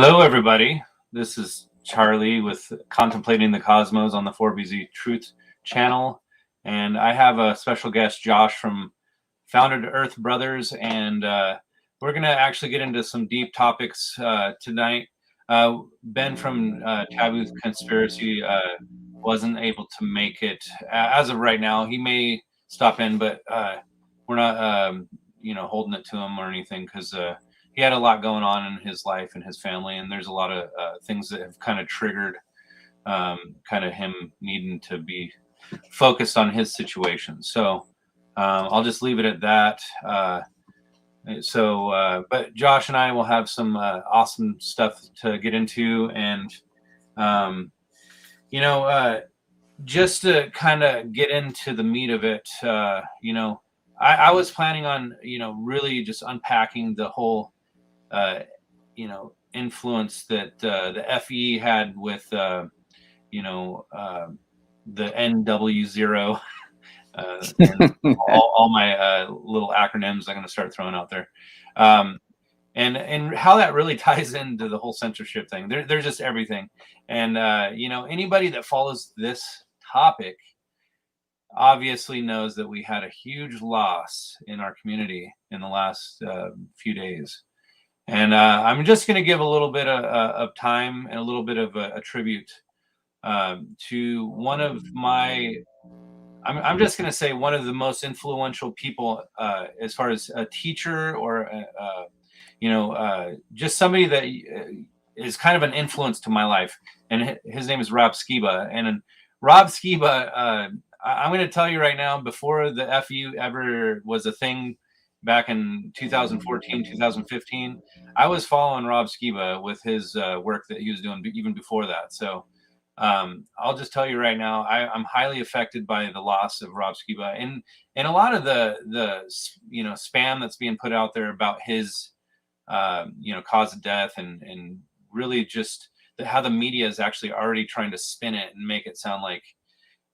Hello, everybody. This is Charlie with Contemplating the Cosmos on the 4BZ Truth channel. And I have a special guest, Josh from Founded Earth Brothers. And we're going to actually get into some deep topics tonight. Ben from Taboo Conspiracy wasn't able to make it as of right now. He may stop in, but we're not, holding it to him or anything because he had a lot going on in his life and his family, and there's a lot of things that have kind of triggered kind of him needing to be focused on his situation. So I'll just leave it at that. But Josh and I will have some awesome stuff to get into, and just to kind of get into the meat of it, I was planning on, really just unpacking the whole influence that the FE had with, the NW0, and all my little acronyms I'm going to start throwing out there, and how that really ties into the whole censorship thing. There's just everything, and anybody that follows this topic obviously knows that we had a huge loss in our community in the last few days. And I'm just going to give a little bit of time and a little bit of a tribute to one of my, I'm just going to say one of the most influential people as far as a teacher or, just somebody that is kind of an influence to my life. And his name is Rob Skiba. And Rob Skiba, I'm going to tell you right now, before the FU ever was a thing, back in 2014, 2015, I was following Rob Skiba with his work that he was doing even before that. So I'll just tell you right now, I'm highly affected by the loss of Rob Skiba and a lot of the spam that's being put out there about his cause of death and really just how the media is actually already trying to spin it and make it sound like,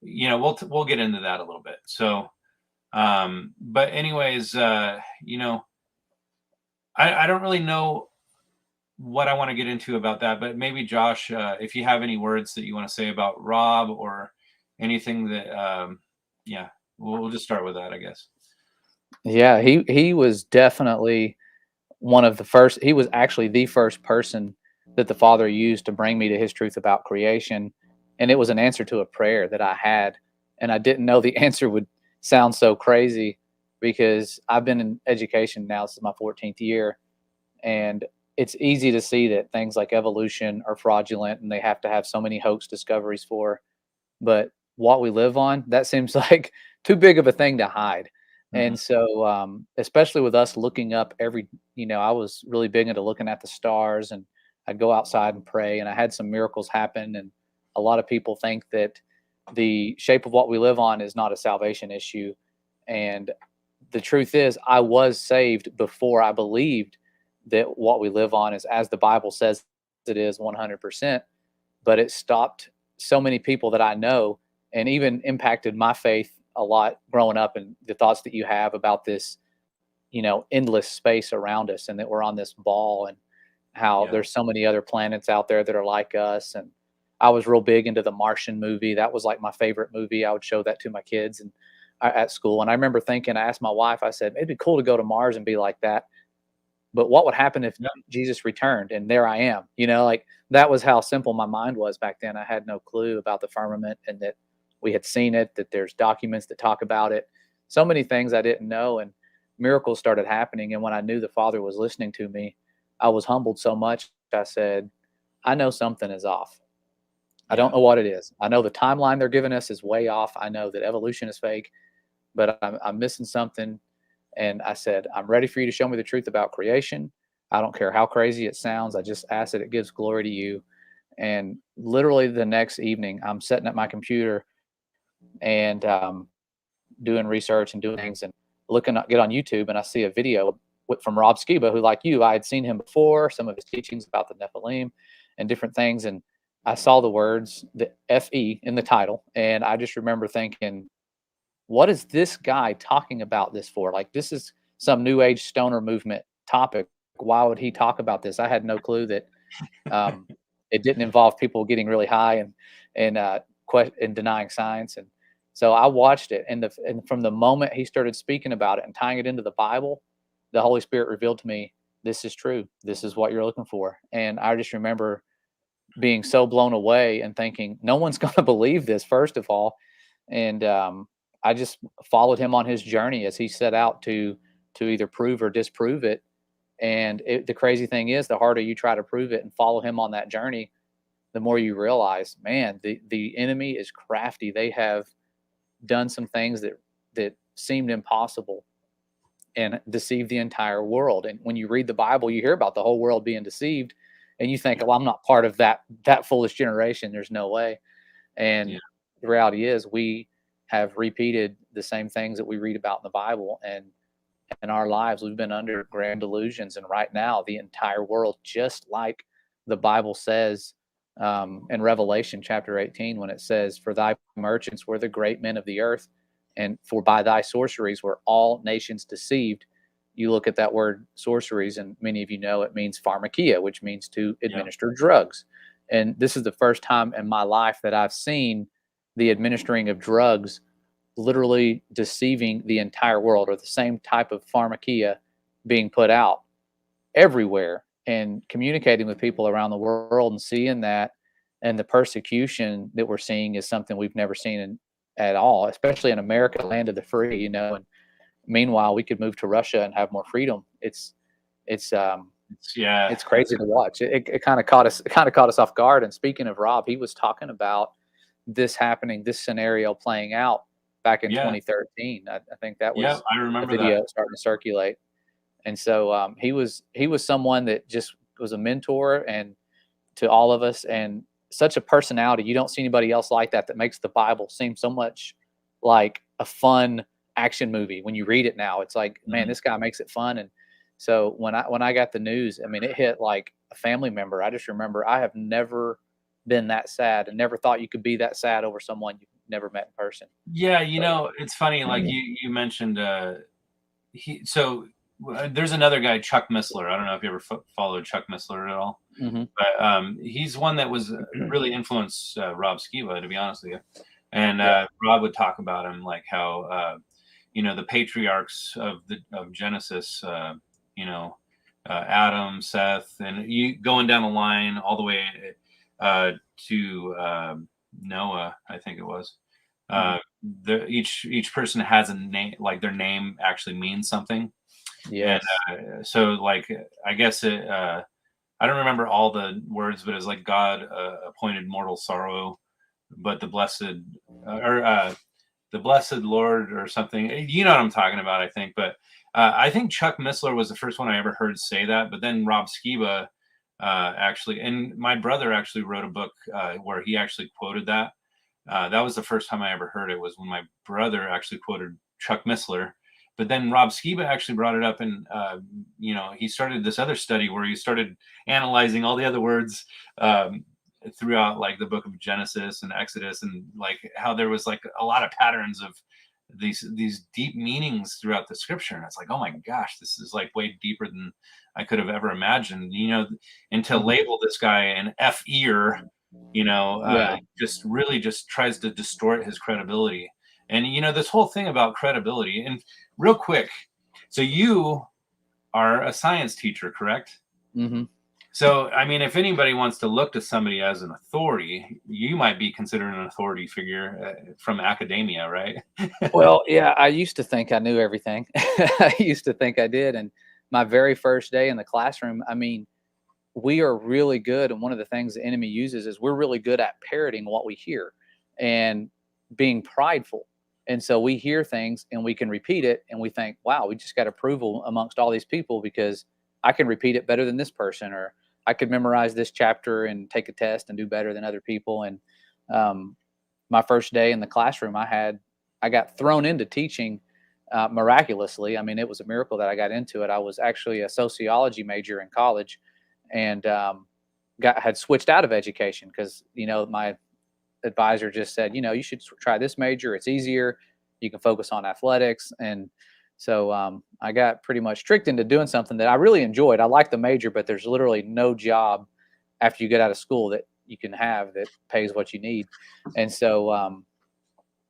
we'll get into that a little bit. So but anyways, I don't really know what I want to get into about that, but maybe Josh, if you have any words that you want to say about Rob or anything that, we'll just start with that, I guess. Yeah, he was definitely one of the first. He was actually the first person that the Father used to bring me to his truth about creation. And it was an answer to a prayer that I had. And I didn't know the answer would sound so crazy because I've been in education now. This is my 14th year. And it's easy to see that things like evolution are fraudulent and they have to have so many hoax discoveries for. But what we live on, that seems like too big of a thing to hide. Mm-hmm. And so, especially with us looking up I was really big into looking at the stars, and I'd go outside and pray, and I had some miracles happen. And a lot of people think that the shape of what we live on is not a salvation issue. And the truth is, I was saved before I believed that what we live on is as the Bible says it is 100%. But it stopped so many people that I know, and even impacted my faith a lot growing up, and the thoughts that you have about this, endless space around us, and that we're on this ball, and how there's so many other planets out there that are like us. And I was real big into the Martian movie. That was like my favorite movie. I would show that to my kids and at school. And I remember thinking, I asked my wife, I said, it'd be cool to go to Mars and be like that. But what would happen if Jesus returned? And there I am, like that was how simple my mind was back then. I had no clue about the firmament and that we had seen it, that there's documents that talk about it. So many things I didn't know, and miracles started happening. And when I knew the Father was listening to me, I was humbled so much. I said, I know something is off. I don't know what it is. I know the timeline they're giving us is way off. I know that evolution is fake, but I'm missing something. And I said, I'm ready for you to show me the truth about creation. I don't care how crazy it sounds. I just ask that it gives glory to you. And literally the next evening, I'm sitting at my computer and doing research and doing things and get on YouTube, and I see a video from Rob Skiba, who, like you, I had seen him before, some of his teachings about the Nephilim and different things. And I saw the words, the FE in the title. And I just remember thinking, what is this guy talking about this for? Like, this is some new age stoner movement topic. Why would he talk about this? I had no clue that Um, it didn't involve people getting really high and denying science. And so I watched it, and from the moment he started speaking about it and tying it into the Bible, the Holy Spirit revealed to me, this is true. This is what you're looking for. And I just remember being so blown away and thinking, no one's going to believe this, first of all. And I just followed him on his journey as he set out to either prove or disprove it. And the crazy thing is, the harder you try to prove it and follow him on that journey, the more you realize, man, the enemy is crafty. They have done some things that seemed impossible and deceived the entire world. And when you read the Bible, you hear about the whole world being deceived, and you think, well, I'm not part of that foolish generation. There's no way. And the reality is, we have repeated the same things that we read about in the Bible, and in our lives, we've been under grand delusions. And right now, the entire world, just like the Bible says in Revelation chapter 18, when it says, for thy merchants were the great men of the earth, and for by thy sorceries were all nations deceived. You look at that word sorceries, and many of you know it means pharmakia, which means to administer drugs. And this is the first time in my life that I've seen the administering of drugs literally deceiving the entire world, or the same type of pharmakia being put out everywhere, and communicating with people around the world and seeing that. And the persecution that we're seeing is something we've never seen at all, especially in America, land of the free, and meanwhile we could move to Russia and have more freedom. It's crazy to watch. It kind of caught us off guard. And speaking of Rob, he was talking about this happening, this scenario playing out back in 2013. I think that was I remember the video starting to circulate. And so he was someone that just was a mentor and to all of us, and such a personality. You don't see anybody else like that makes the Bible seem so much like a fun action movie. When you read it now, it's like, man, this guy makes it fun. And so when I got the news, I mean, it hit like a family member. I just remember I have never been that sad, and never thought you could be that sad over someone you've never met in person. Yeah, it's funny. Like you mentioned, there's another guy, Chuck Missler. I don't know if you ever followed Chuck Missler at all, but he's one that was really influenced Rob Skiba, to be honest with you. And Rob would talk about him, like how the patriarchs of Genesis, Adam, Seth, and you going down the line all the way to Noah, I think it was. Each person has a name, like their name actually means something. Yes. And so, like, I guess I don't remember all the words, but it's like God appointed mortal sorrow, but the blessed Lord or something. You know what I'm talking about, I think. But I think Chuck Missler was the first one I ever heard say that. But then Rob Skiba actually, and my brother actually wrote a book where he actually quoted that. That was the first time I ever heard it, was when my brother actually quoted Chuck Missler. But then Rob Skiba actually brought it up, and he started this other study where he started analyzing all the other words throughout, like, the book of Genesis and Exodus, and like how there was like a lot of patterns of these deep meanings throughout the scripture. And it's like, oh my gosh, this is like way deeper than I could have ever imagined. And to label this guy an F-ear, just really just tries to distort his credibility. And this whole thing about credibility. And real quick, so you are a science teacher, correct? Mm-hmm. So, I mean, if anybody wants to look to somebody as an authority, you might be considered an authority figure from academia, right? Well, yeah, I used to think I knew everything. I used to think I did. And my very first day in the classroom, I mean, we are really good. And one of the things the enemy uses is we're really good at parroting what we hear and being prideful. And so we hear things and we can repeat it, and we think, wow, we just got approval amongst all these people because I can repeat it better than this person, or I could memorize this chapter and take a test and do better than other people. And my first day in the classroom, I got thrown into teaching miraculously. I mean, it was a miracle that I got into it. I was actually a sociology major in college, and had switched out of education because my advisor just said, you should try this major. It's easier. You can focus on athletics. And so I got pretty much tricked into doing something that I really enjoyed. I liked the major, but there's literally no job after you get out of school that you can have that pays what you need. And so,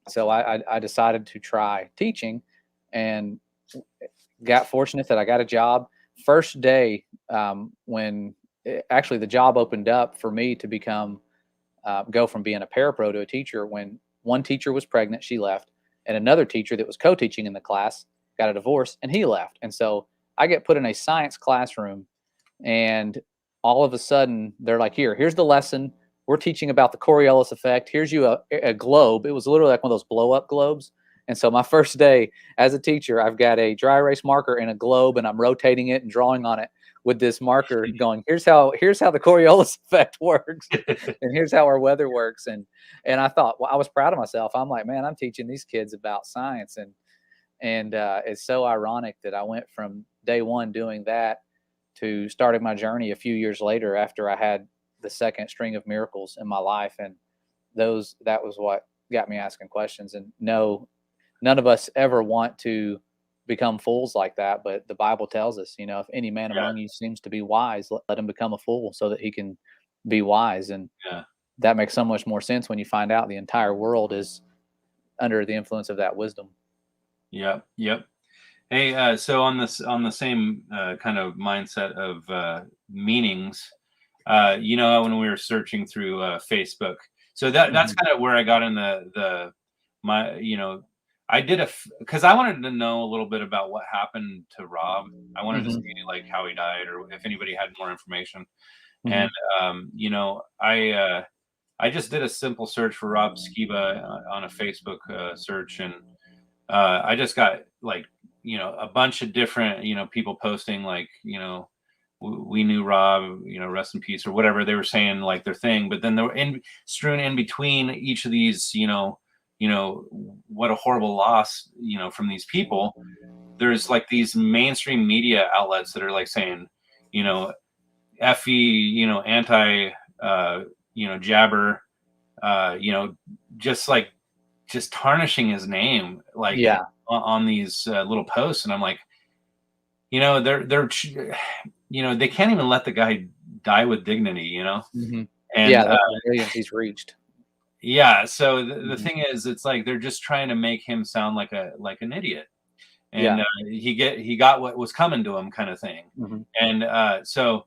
so I decided to try teaching, and got fortunate that I got a job. First day, when actually the job opened up for me to become go from being a parapro to a teacher, when one teacher was pregnant, she left, and another teacher that was co-teaching in the class got a divorce and he left. And so I get put in a science classroom, and all of a sudden they're like, here's the lesson. We're teaching about the Coriolis effect. Here's you a globe. It was literally like one of those blow up globes. And so my first day as a teacher, I've got a dry erase marker and a globe, and I'm rotating it and drawing on it with this marker going, here's how the Coriolis effect works. And here's how our weather works. And I thought, well, I was proud of myself. I'm like, man, I'm teaching these kids about science. And it's so ironic that I went from day one doing that to starting my journey a few years later after I had the second string of miracles in my life. And that was what got me asking questions. And no, none of us ever want to become fools like that. But the Bible tells us, if any man among you seems to be wise, let him become a fool so that he can be wise. And that makes so much more sense when you find out the entire world is under the influence of that wisdom. Yep. Hey, so on the same kind of mindset of meanings, when we were searching through Facebook, so that's kind of where I got in I did because I wanted to know a little bit about what happened to Rob. I wanted to see like how he died, or if anybody had more information. And I just did a simple search for Rob Skiba on a Facebook search, and I just got like a bunch of different people posting like we knew Rob, rest in peace, or whatever they were saying, like their thing. But then they were strewn in between each of these what a horrible loss from these people. There's like these mainstream media outlets that are like saying FE anti jabber, just tarnishing his name like on these little posts. And I'm like, they're they can't even let the guy die with dignity, and the millions he's reached. So the thing is, it's like they're just trying to make him sound like an idiot, and he got what was coming to him, kind of thing. And so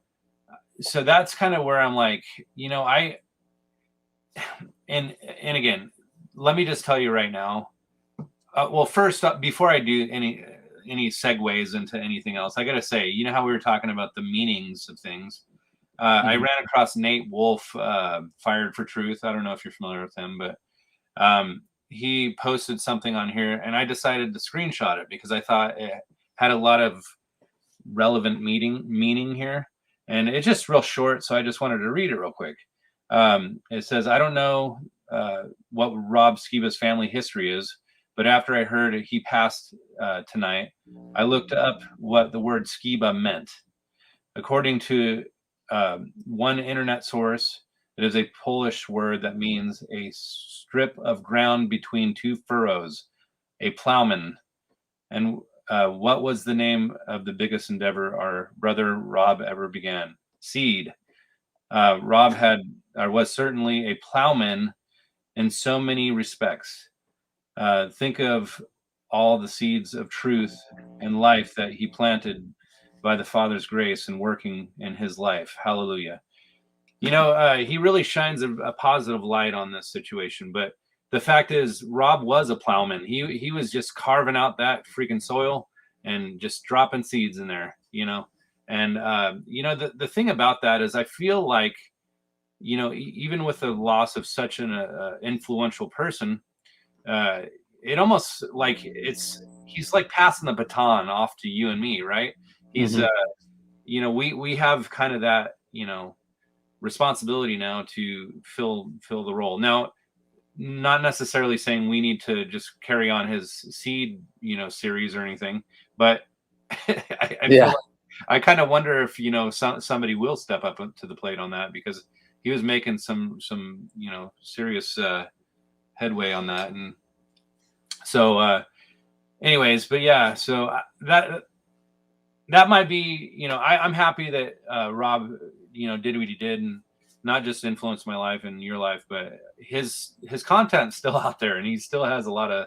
that's kind of where I'm like, and again, let me just tell you right now. Well, first up, before I do any segues into anything else, I got to say, how we were talking about the meanings of things. I ran across Nate Wolf, Fired for Truth. I don't know if you're familiar with him, but he posted something on here, and I decided to screenshot it because I thought it had a lot of relevant meaning here. And it's just real short, so I just wanted to read it real quick. It says, I don't know what Rob Skiba's family history is, but after I heard he passed tonight, I looked up what the word Skiba meant. According to one internet source, it is a Polish word that means a strip of ground between two furrows, a plowman. And what was the name of the biggest endeavor our brother Rob ever began? Seed. Rob was certainly a plowman in so many respects. Think of all the seeds of truth and life that he planted by the Father's grace and working in his life. Hallelujah. He really shines a positive light on this situation. But the fact is, Rob was a plowman. He was just carving out that freaking soil and just dropping seeds in there, And, the thing about that is I feel like, even with the loss of such an influential person, it almost like he's like passing the baton off to you and me, right? He's we have kind of that responsibility now to fill the role. Now, not necessarily saying we need to just carry on his seed series or anything, but I feel like I kind of wonder if somebody will step up to the plate on that, because he was making some serious headway on that. And so anyways, but yeah, so that might be, I'm happy that Rob did what he did, not just influenced my life and your life, but his content's still out there, and he still has a lot of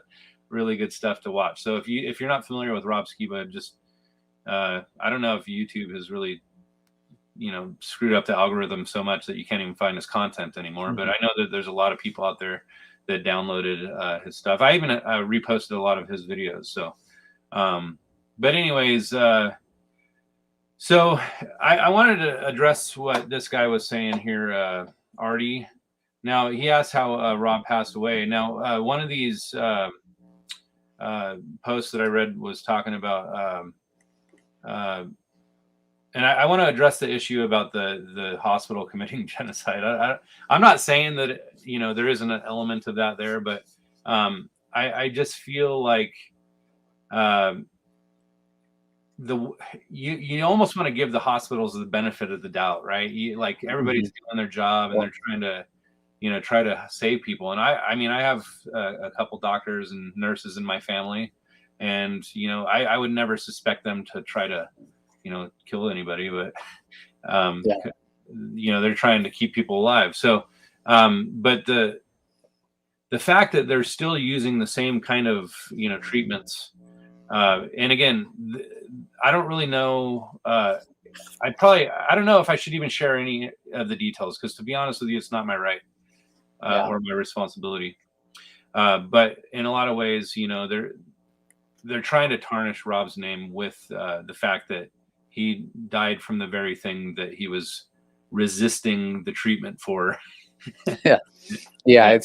really good stuff to watch. So if you're not familiar with Rob Skiba, just I don't know if YouTube has really screwed up the algorithm so much that you can't even find his content anymore. But I know that there's a lot of people out there that downloaded his stuff. I even reposted a lot of his videos. So, but anyways, so I wanted to address what this guy was saying here, Artie. Now, he asked how Rob passed away. Now, one of these posts that I read was talking about, and I want to address the issue about the hospital committing genocide. I'm not saying that, there isn't an element of that there, but I just feel like you almost want to give the hospitals the benefit of the doubt, right? Like everybody's doing their job and they're trying to, try to save people. And I mean, I have a couple doctors and nurses in my family, and I would never suspect them to try to, kill anybody, but they're trying to keep people alive. So, but the fact that they're still using the same kind of treatments, and again, I don't really know. I don't know if I should even share any of the details, because to be honest with you, it's not my right or my responsibility. But in a lot of ways, they're trying to tarnish Rob's name with the fact that he died from the very thing that he was resisting the treatment for. Yeah,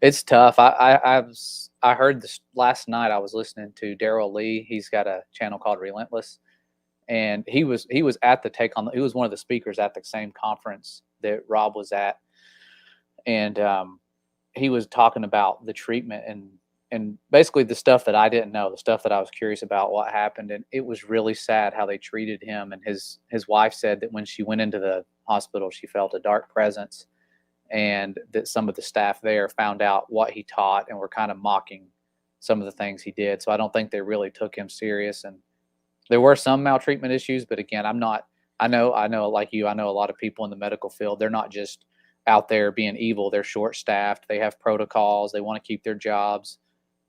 it's tough. I heard this last night. I was listening to Daryl Lee. He's got a channel called Relentless, and he was at the he was one of the speakers at the same conference that Rob was at, and he was talking about the treatment and basically the stuff that I didn't know, the stuff that I was curious about, what happened. And it was really sad how they treated him. And his wife said that when she went into the hospital, she felt a dark presence, and that some of the staff there found out what he taught and were kind of mocking some of the things he did. So I don't think they really took him serious. And there were some maltreatment issues, but again, I know like you, I know a lot of people in the medical field. They're not just out there being evil. They're short staffed. They have protocols. They want to keep their jobs.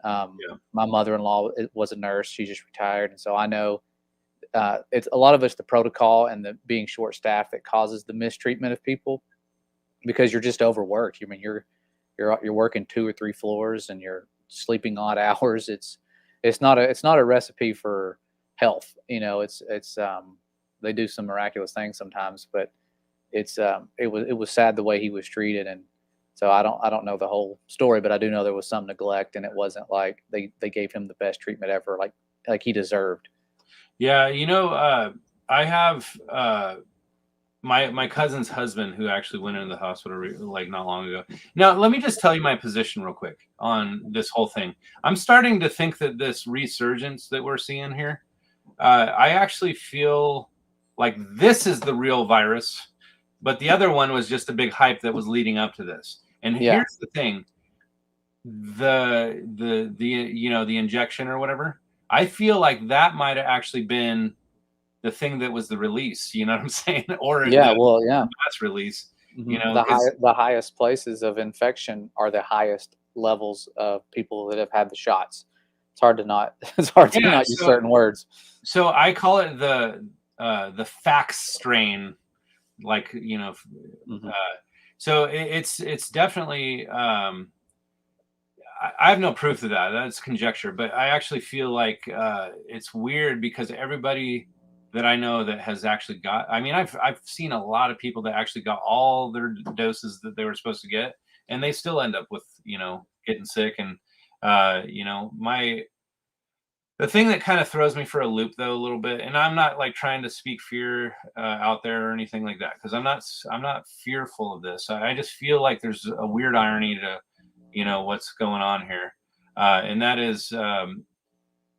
My mother-in-law was a nurse. She just retired. And so I know it's a lot of it's the protocol and the being short staffed that causes the mistreatment of people, because you're just overworked. I mean, you're working 2 or 3 floors and you're sleeping odd hours. It's not a recipe for health. It's they do some miraculous things sometimes, but it was sad the way he was treated. And so I don't know the whole story, but I do know there was some neglect, and it wasn't like they gave him the best treatment ever, like he deserved. Yeah, I have my cousin's husband who actually went into the hospital like not long ago. Now, let me just tell you my position real quick on this whole thing. I'm starting to think that this resurgence that we're seeing here, I actually feel like this is the real virus, but the other one was just a big hype that was leading up to this. And here's the thing: the injection or whatever, I feel like that might have actually been the thing that was the release. You know what I'm saying? Or mass release. Mm-hmm. The highest places of infection are the highest levels of people that have had the shots. It's hard to not use certain words. So I call it the fax strain, like so it's definitely I have no proof of that. That's conjecture, but I actually feel like it's weird because everybody that I know that has actually got, I mean, I've seen a lot of people that actually got all their doses that they were supposed to get, and they still end up with, getting sick. And, the thing that kind of throws me for a loop though, a little bit, and I'm not like trying to speak fear out there or anything like that, because I'm not fearful of this. I just feel like there's a weird irony to, what's going on here. And that is, a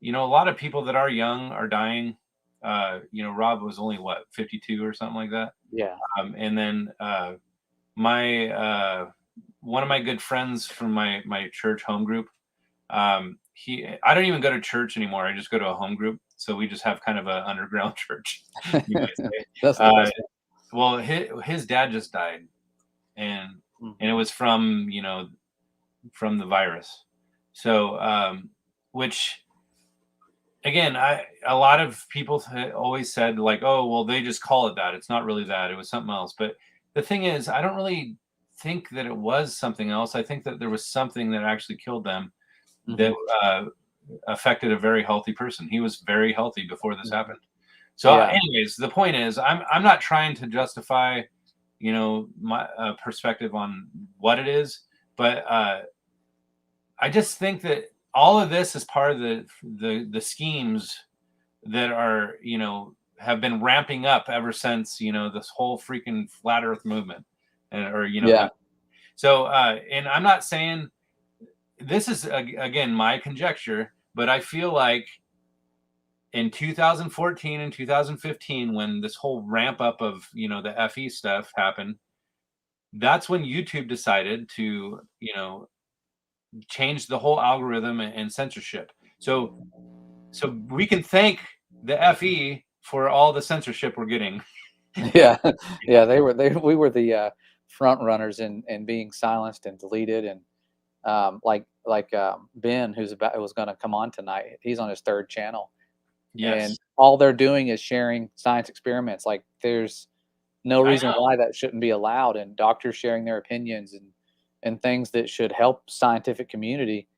lot of people that are young are dying. Rob was only 52 or something like that. Yeah. And then my one of my good friends from my church home group, I don't even go to church anymore. I just go to a home group. So we just have kind of an underground church. Well, his dad just died and Mhm. it was from from the virus. So which again, a lot of people always said like, oh well, they just call it that. It's not really that. It was something else. But the thing is, I don't really think that it was something else. I think that there was something that actually killed them that affected a very healthy person. He was very healthy before this happened. So, Yeah. anyways, the point is, I'm not trying to justify, my perspective on what it is, but I just think that all of this is part of the schemes that are have been ramping up ever since this whole freaking flat Earth movement, or Yeah. so and I'm not saying this is again my conjecture, but I feel like in 2014 and 2015, when this whole ramp up of the FE stuff happened, that's when YouTube decided to change the whole algorithm and censorship. So we can thank the FE for all the censorship we're getting. Yeah. Yeah. We were the front runners in being silenced and deleted. And Ben, who was going to come on tonight, he's on his third channel. Yes. And all they're doing is sharing science experiments. Like, there's no reason why that shouldn't be allowed, and doctors sharing their opinions and things that should help scientific community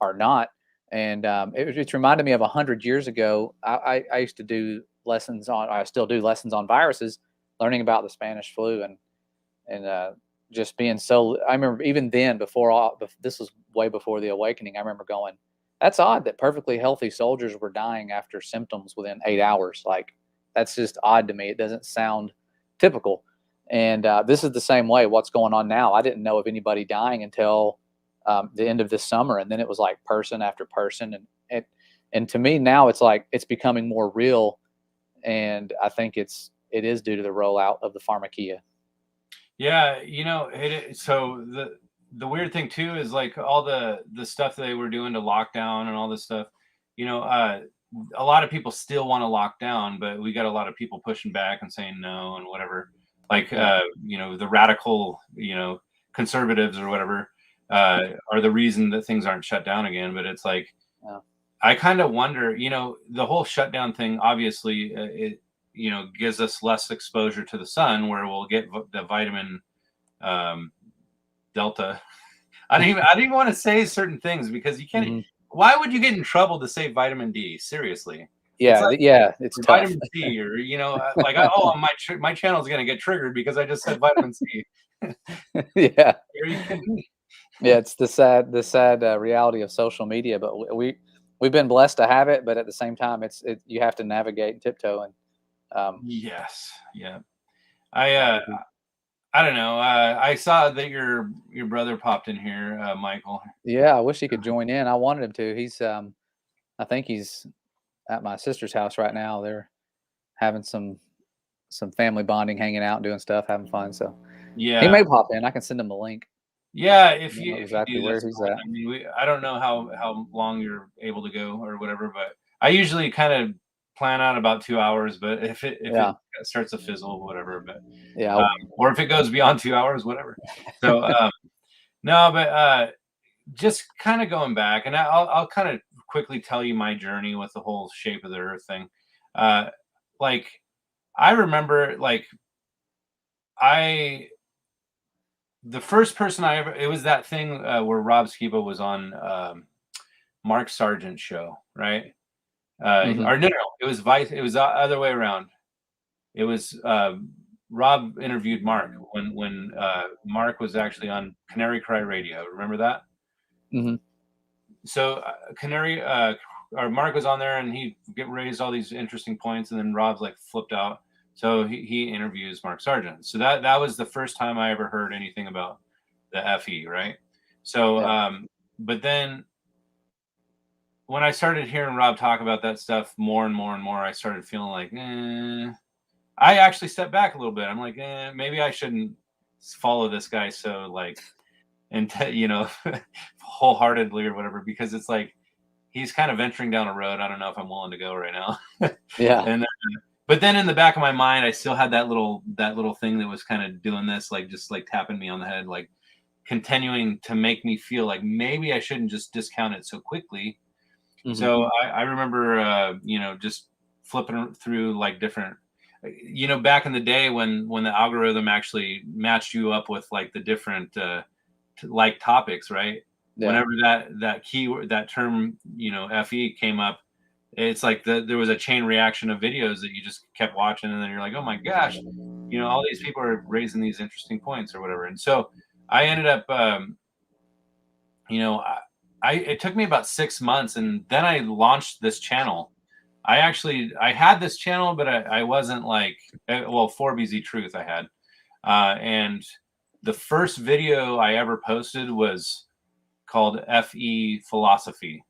are not. And it's reminded me of 100 years ago. I used to do lessons on, I still do lessons on viruses, learning about the Spanish flu, and just being so. I remember even then, this was way before the awakening. I remember going, that's odd that perfectly healthy soldiers were dying after symptoms within 8 hours. Like, that's just odd to me. It doesn't sound typical. And this is the same way. What's going on now? I didn't know of anybody dying until the end of this summer, and then it was like person after person, and to me now it's like it's becoming more real, and I think it is due to the rollout of the pharmakeia. Yeah, so the weird thing too is like all the stuff that they were doing to lock down and all this stuff. A lot of people still want to lock down, but we got a lot of people pushing back and saying no and whatever. Like the radical, conservatives or whatever are the reason that things aren't shut down again. But it's like I kind of wonder, the whole shutdown thing. Obviously, it gives us less exposure to the sun, where we'll get the vitamin delta. I didn't even want to say certain things because you can't. Mm-hmm. Why would you get in trouble to say vitamin D? Seriously. Yeah, it's tough. Vitamin C, or like my channel is gonna get triggered because I just said vitamin C. Yeah. Are you kidding me? Yeah, it's the sad reality of social media, but we've been blessed to have it, but at the same time, you have to navigate and tiptoe. And yes, yeah. I don't know. I saw that your brother popped in here, Michael. yeah, I wish he could join in. I wanted him to. I think he's at my sister's house right now. They're having some family bonding, hanging out, doing stuff, having fun. So yeah, he may pop in. I can send him a link. Yeah, if I you know exactly do, where that's he's fine. at. I mean, I don't know how long you're able to go or whatever, but I usually kind of plan out about 2 hours. But if it Yeah. starts to fizzle, whatever. But Yeah. or if it goes beyond 2 hours, whatever. So no, but just kind of going back, and I'll kind of quickly tell you my journey with the whole shape of the Earth thing. Like I remember, like the first person it was that thing where Rob Skiba was on Mark Sargent's show, right? Mhm. Or no, it was the other way around. It was Rob interviewed Mark when Mark was actually on Canary Cry Radio. Remember that? Mhm. So or Mark was on there and he raised all these interesting points, and then Rob's like flipped out. So he interviews Mark Sargent. So that was the first time I ever heard anything about the FE, right? So Yeah. but then when I started hearing Rob talk about that stuff more and more and more, I started feeling like, I actually stepped back a little bit. I'm like, maybe I shouldn't follow this guy so like, and wholeheartedly or whatever, because it's like he's kind of venturing down a road I don't know if I'm willing to go right now. Yeah. And but then in the back of my mind, I still had that little thing that was kind of doing this, like just like tapping me on the head, like continuing to make me feel like maybe I shouldn't just discount it so quickly. Mhm. So I remember, just flipping through like different, back in the day when the algorithm actually matched you up with like the different like topics, right? Yeah. Whenever that keyword, that term, FE came up, it's like there was a chain reaction of videos that you just kept watching, and then you're like, oh my gosh, all these people are raising these interesting points or whatever. And so I ended up, it took me about 6 months, and then I launched this channel. I had this channel, but I wasn't like, well, 4BZ Truth I had. And the first video I ever posted was called FE Philosophy.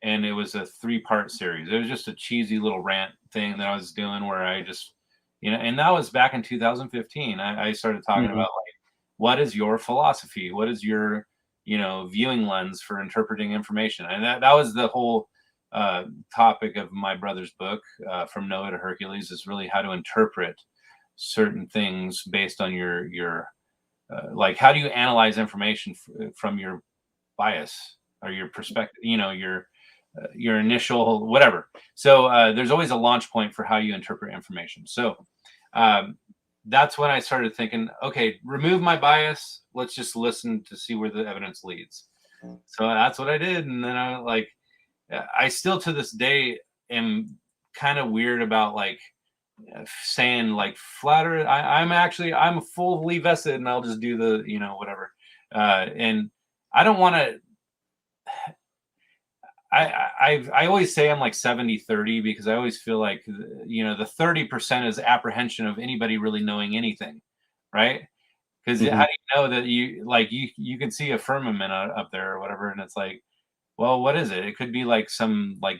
And it was a 3-part series. It was just a cheesy little rant thing that I was doing where I just, and that was back in 2015. I started talking about like, what is your philosophy? What is your, viewing lens for interpreting information? And that was the whole topic of my brother's book, From Noah to Hercules, is really how to interpret certain things based on your like, how do you analyze information from your bias or your perspective, your initial whatever. So there's always a launch point for how you interpret information. So that's when I started thinking, okay, remove my bias. Let's just listen to see where the evidence leads. So that's what I did. And then I still to this day am kind of weird about like saying like flatter. I'm fully vested and I'll just do the, whatever. And I don't want to, I always say I'm like 70-30 because I always feel like, the 30% is apprehension of anybody really knowing anything. Right. Because how do you know that you can see a firmament up there or whatever. And it's like, well, what is it? It could be like some like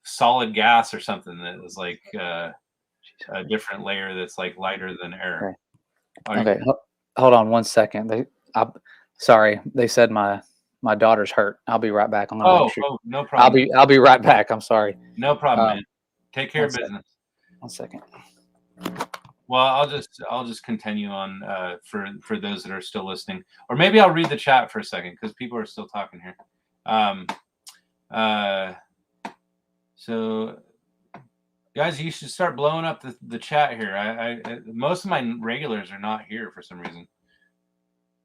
solid gas or something that is like a different layer that's like lighter than air. Okay. Hold on 1 second. Sorry. They said my daughter's hurt. I'll be right back. Oh, no problem. I'll be right back. I'm sorry. No problem, man. Take care of business. 1 second. Well, I'll just continue on for those that are still listening, or maybe I'll read the chat for a second because people are still talking here. So guys, you should start blowing up the chat here. I most of my regulars are not here for some reason.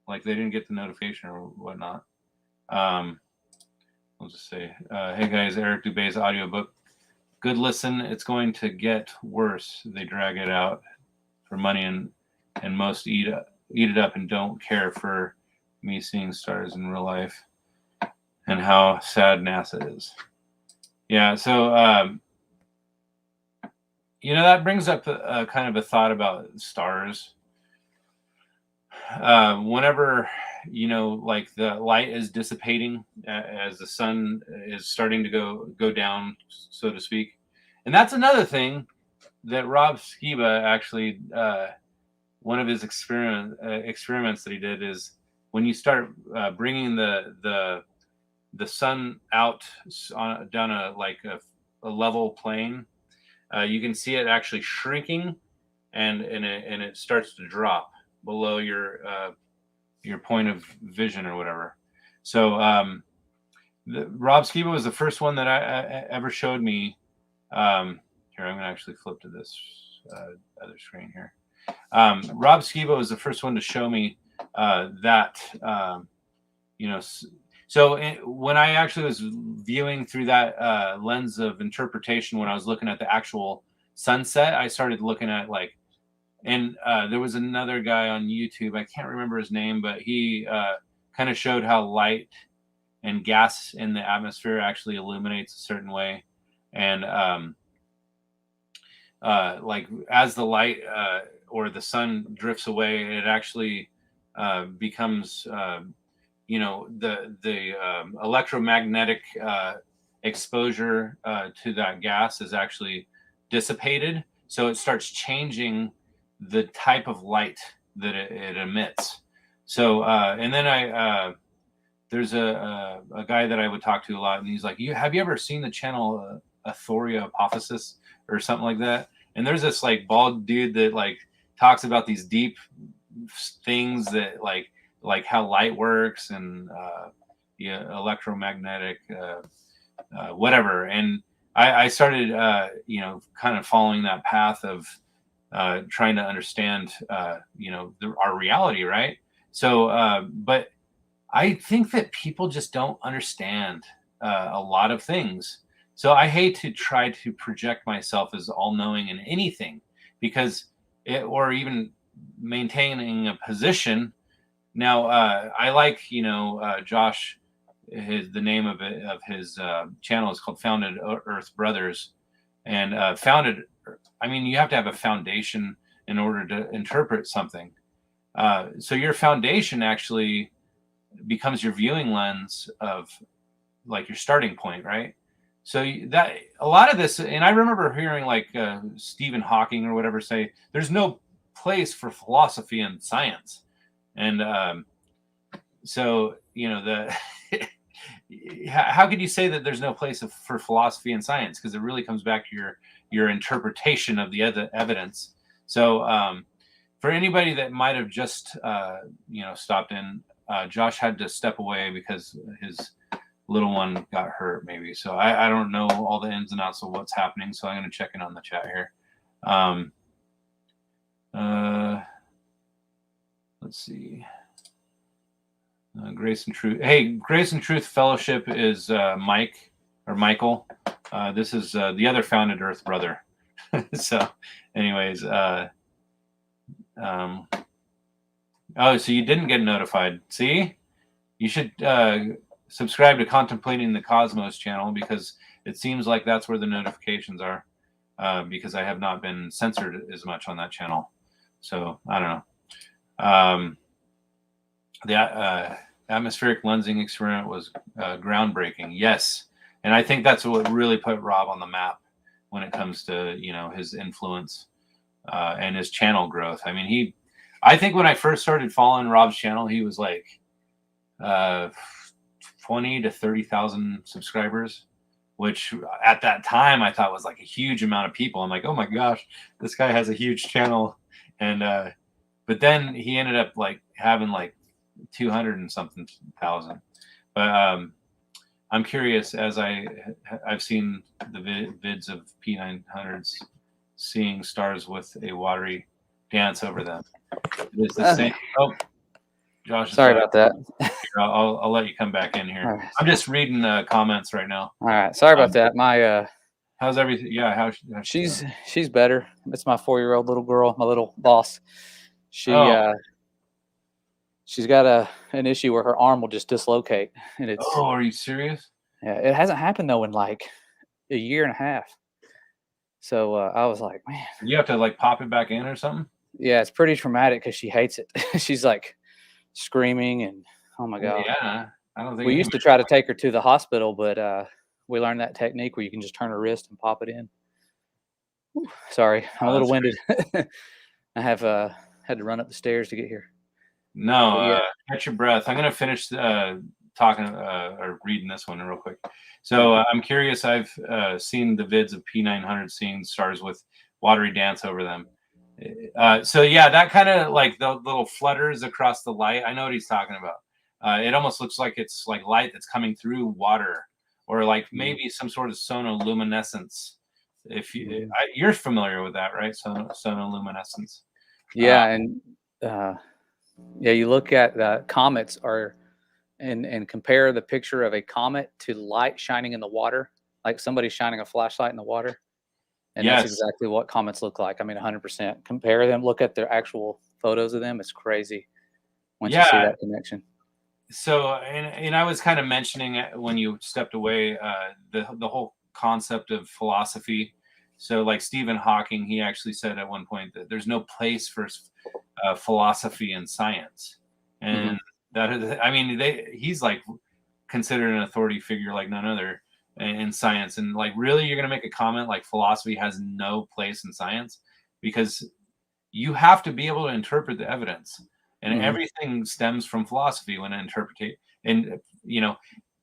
Like they didn't get the notification or whatnot. I'll just say, hey guys, Eric Dubé's audiobook. Good listen. It's going to get worse. They drag it out for money and most eat it up and don't care for me seeing stars in real life and how sad NASA is. Yeah. So, that brings up a kind of a thought about stars. Whenever, like the light is dissipating as the sun is starting to go down, so to speak. And that's another thing that Rob Skiba actually, one of his experiments that he did is when you start bringing the sun out down a level plane, you can see it actually shrinking and it starts to drop below your point of vision or whatever. So Rob Skiba was the first one that I ever showed me. Here, I'm going to actually flip to this other screen here. Rob Skiba was the first one to show me that, so when I actually was viewing through that lens of interpretation, when I was looking at the actual sunset, I started looking at and there was another guy on YouTube, I can't remember his name, but he kind of showed how light and gas in the atmosphere actually illuminates a certain way. And as the light or the sun drifts away, it actually becomes, the electromagnetic exposure to that gas is actually dissipated. So it starts changing the type of light that it emits. So, and then there's a guy that I would talk to a lot, and he's like, have you ever seen the channel Authoria hypothesis or something like that. And there's this like bald dude that like talks about these deep things that like how light works and electromagnetic whatever. And I started kind of following that path of trying to understand our reality, right? So but I think that people just don't understand a lot of things. So I hate to try to project myself as all-knowing in anything, because or even maintaining a position. Now, I like, Josh, the name of his channel is called Founded Earth Brothers, and I mean, you have to have a foundation in order to interpret something. So your foundation actually becomes your viewing lens of like your starting point, right? So that a lot of this, and I remember hearing like Stephen Hawking or whatever say, "There's no place for philosophy and science," and so how could you say that there's no place for philosophy and science? Because it really comes back to your interpretation of the evidence. So for anybody that might have just stopped in, Josh had to step away because his little one got hurt, maybe. So I don't know all the ins and outs of what's happening. So I'm going to check in on the chat here. Let's see. Grace and Truth. Hey, Grace and Truth Fellowship is Mike or Michael. This is the other Founded Earth brother. So anyways, oh, so you didn't get notified. See, you should subscribe to Contemplating the Cosmos channel, because it seems like that's where the notifications are, because I have not been censored as much on that channel. So I don't know. The atmospheric lensing experiment was groundbreaking. Yes. And I think that's what really put Rob on the map when it comes to, his influence and his channel growth. I mean, I think when I first started following Rob's channel, he was like 20 to 30,000 subscribers, which at that time I thought was like a huge amount of people. I'm like, oh my gosh, this guy has a huge channel. And but then he ended up like having like 200 and something thousand. But I'm curious, as I've seen the vids of P900s seeing stars with a watery dance over them. It is the same. Oh, Josh. Sorry about that. I'll let you come back in here. Right. I'm just reading comments right now. All right. Sorry about that. My how's everything? Yeah, how's she's better. It's my 4-year-old little girl, my little boss. She's got an issue where her arm will just dislocate, and it's. Oh, are you serious? Yeah, it hasn't happened though in like a year and a half. So I was like, man. You have to like pop it back in or something? Yeah, it's pretty traumatic because she hates it. She's like screaming and oh my god. Yeah, I don't think we used to try to take her to the hospital, but we learned that technique where you can just turn her wrist and pop it in. Whew, sorry, I'm a little winded. I have had to run up the stairs to get here. No, catch your breath. I'm gonna finish talking or reading this one real quick. So I'm curious. I've seen the vids of P900 seeing stars with watery dance over them. So yeah, that kind of like the little flutters across the light. I know what he's talking about. It almost looks like it's like light that's coming through water, or like maybe some sort of sonoluminescence. If you're familiar with that, right? Sonoluminescence. Yeah, and yeah, you look at the comets and compare the picture of a comet to light shining in the water, like somebody shining a flashlight in the water. And that's exactly what comets look like. I mean, 100%. Compare them, look at their actual photos of them. It's crazy once you see that connection. So, and I was kind of mentioning when you stepped away, the whole concept of philosophy. So like Stephen Hawking, he actually said at one point that there's no place for philosophy and science. And that is, I mean, he's like considered an authority figure like none other in science. And like, really, you're going to make a comment like philosophy has no place in science? Because you have to be able to interpret the evidence, and everything stems from philosophy when it interpret. And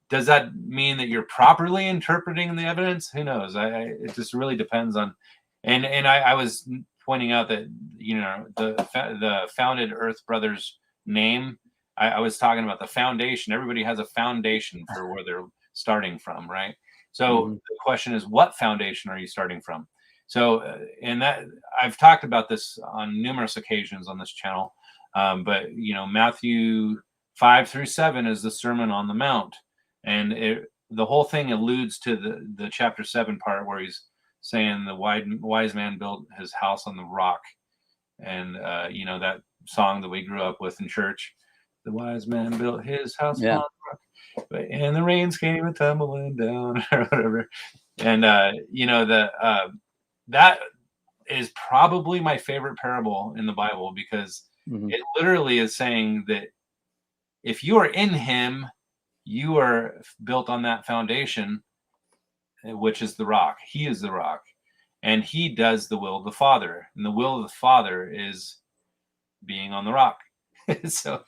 does that mean that you're properly interpreting the evidence? Who knows? It just really depends on, and I was pointing out that, you know, the founded Earth Brothers name. I was talking about the foundation. Everybody has a foundation for where they're starting from, right? So the question is, what foundation are you starting from? So, and that I've talked about this on numerous occasions on this channel, but you know, Matthew 5-7 is the Sermon on the Mount, and the whole thing alludes to the chapter 7 part where he's saying the wise man built his house on the rock, and you know, that song that we grew up with in church. The wise man built his house on the rock, and the rains came a tumbling down, or whatever. And you know, that is probably my favorite parable in the Bible, because it literally is saying that if you are in him, you are built on that foundation, which is the rock. He is the rock, and he does the will of the Father, and the will of the Father is being on the rock. So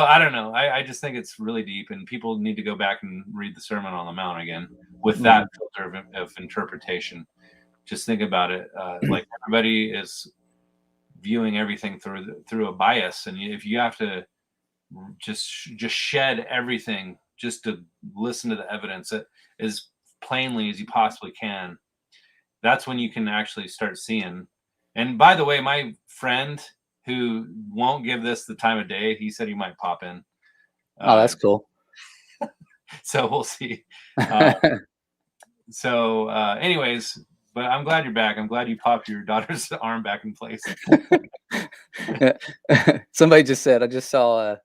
I don't know. I just think it's really deep, and people need to go back and read the Sermon on the Mount again with that filter of interpretation. Just think about it. Like, everybody is viewing everything through a bias, and if you have to just shed everything just to listen to the evidence as plainly as you possibly can, that's when you can actually start seeing. And by the way, my friend who won't give this the time of day, he said he might pop in. Oh, that's cool. So we'll see. Anyways, but I'm glad you're back. I'm glad you popped your daughter's arm back in place. Somebody just said, I just saw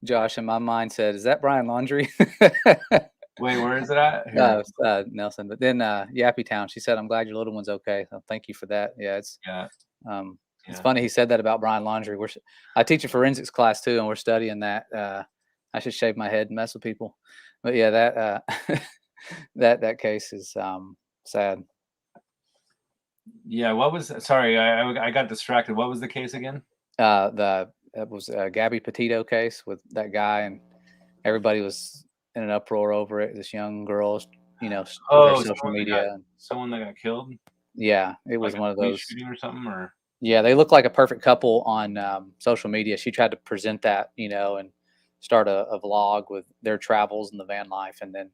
Josh, and my mind said, is that Brian Laundrie? Wait, where is it at? Nelson. But then Yappy Town, she said, I'm glad your little one's okay. So thank you for that. Yeah, it's funny he said that about Brian Laundrie. I teach a forensics class too, and we're studying that. I should shave my head and mess with people. But yeah, that that case is sad. Yeah, what was? Sorry, I got distracted. What was the case again? That was a Gabby Petito case with that guy, and everybody was in an uproar over it. This young girl, you know, social media. Someone that got killed. Yeah, it was like one of those shooting or something, or. Yeah, they look like a perfect couple on social media. She tried to present that, you know, and start a vlog with their travels and the van life, and then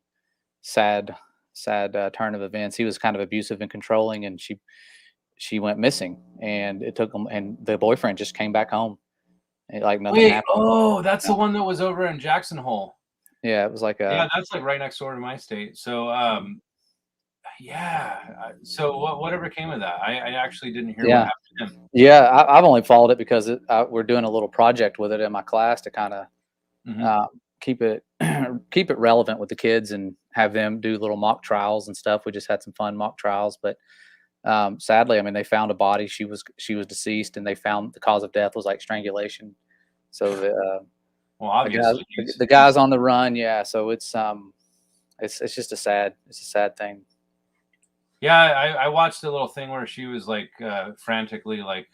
sad turn of events. He was kind of abusive and controlling, and she went missing, and it took them, and the boyfriend just came back home, and like nothing happened. Oh, that's the one that was over in Jackson Hole. Yeah, it was like yeah, that's like right next door to my state. So yeah. So whatever came of that? I actually didn't hear what happened to him. Yeah, I've only followed it because we're doing a little project with it in my class to kind of keep it relevant with the kids and have them do little mock trials and stuff. We just had some fun mock trials, but sadly, I mean, they found a body. She was deceased, and they found the cause of death was like strangulation. So well, obviously the guy's on the run. Yeah, so it's just a sad thing. Yeah, I watched a little thing where she was like frantically, like,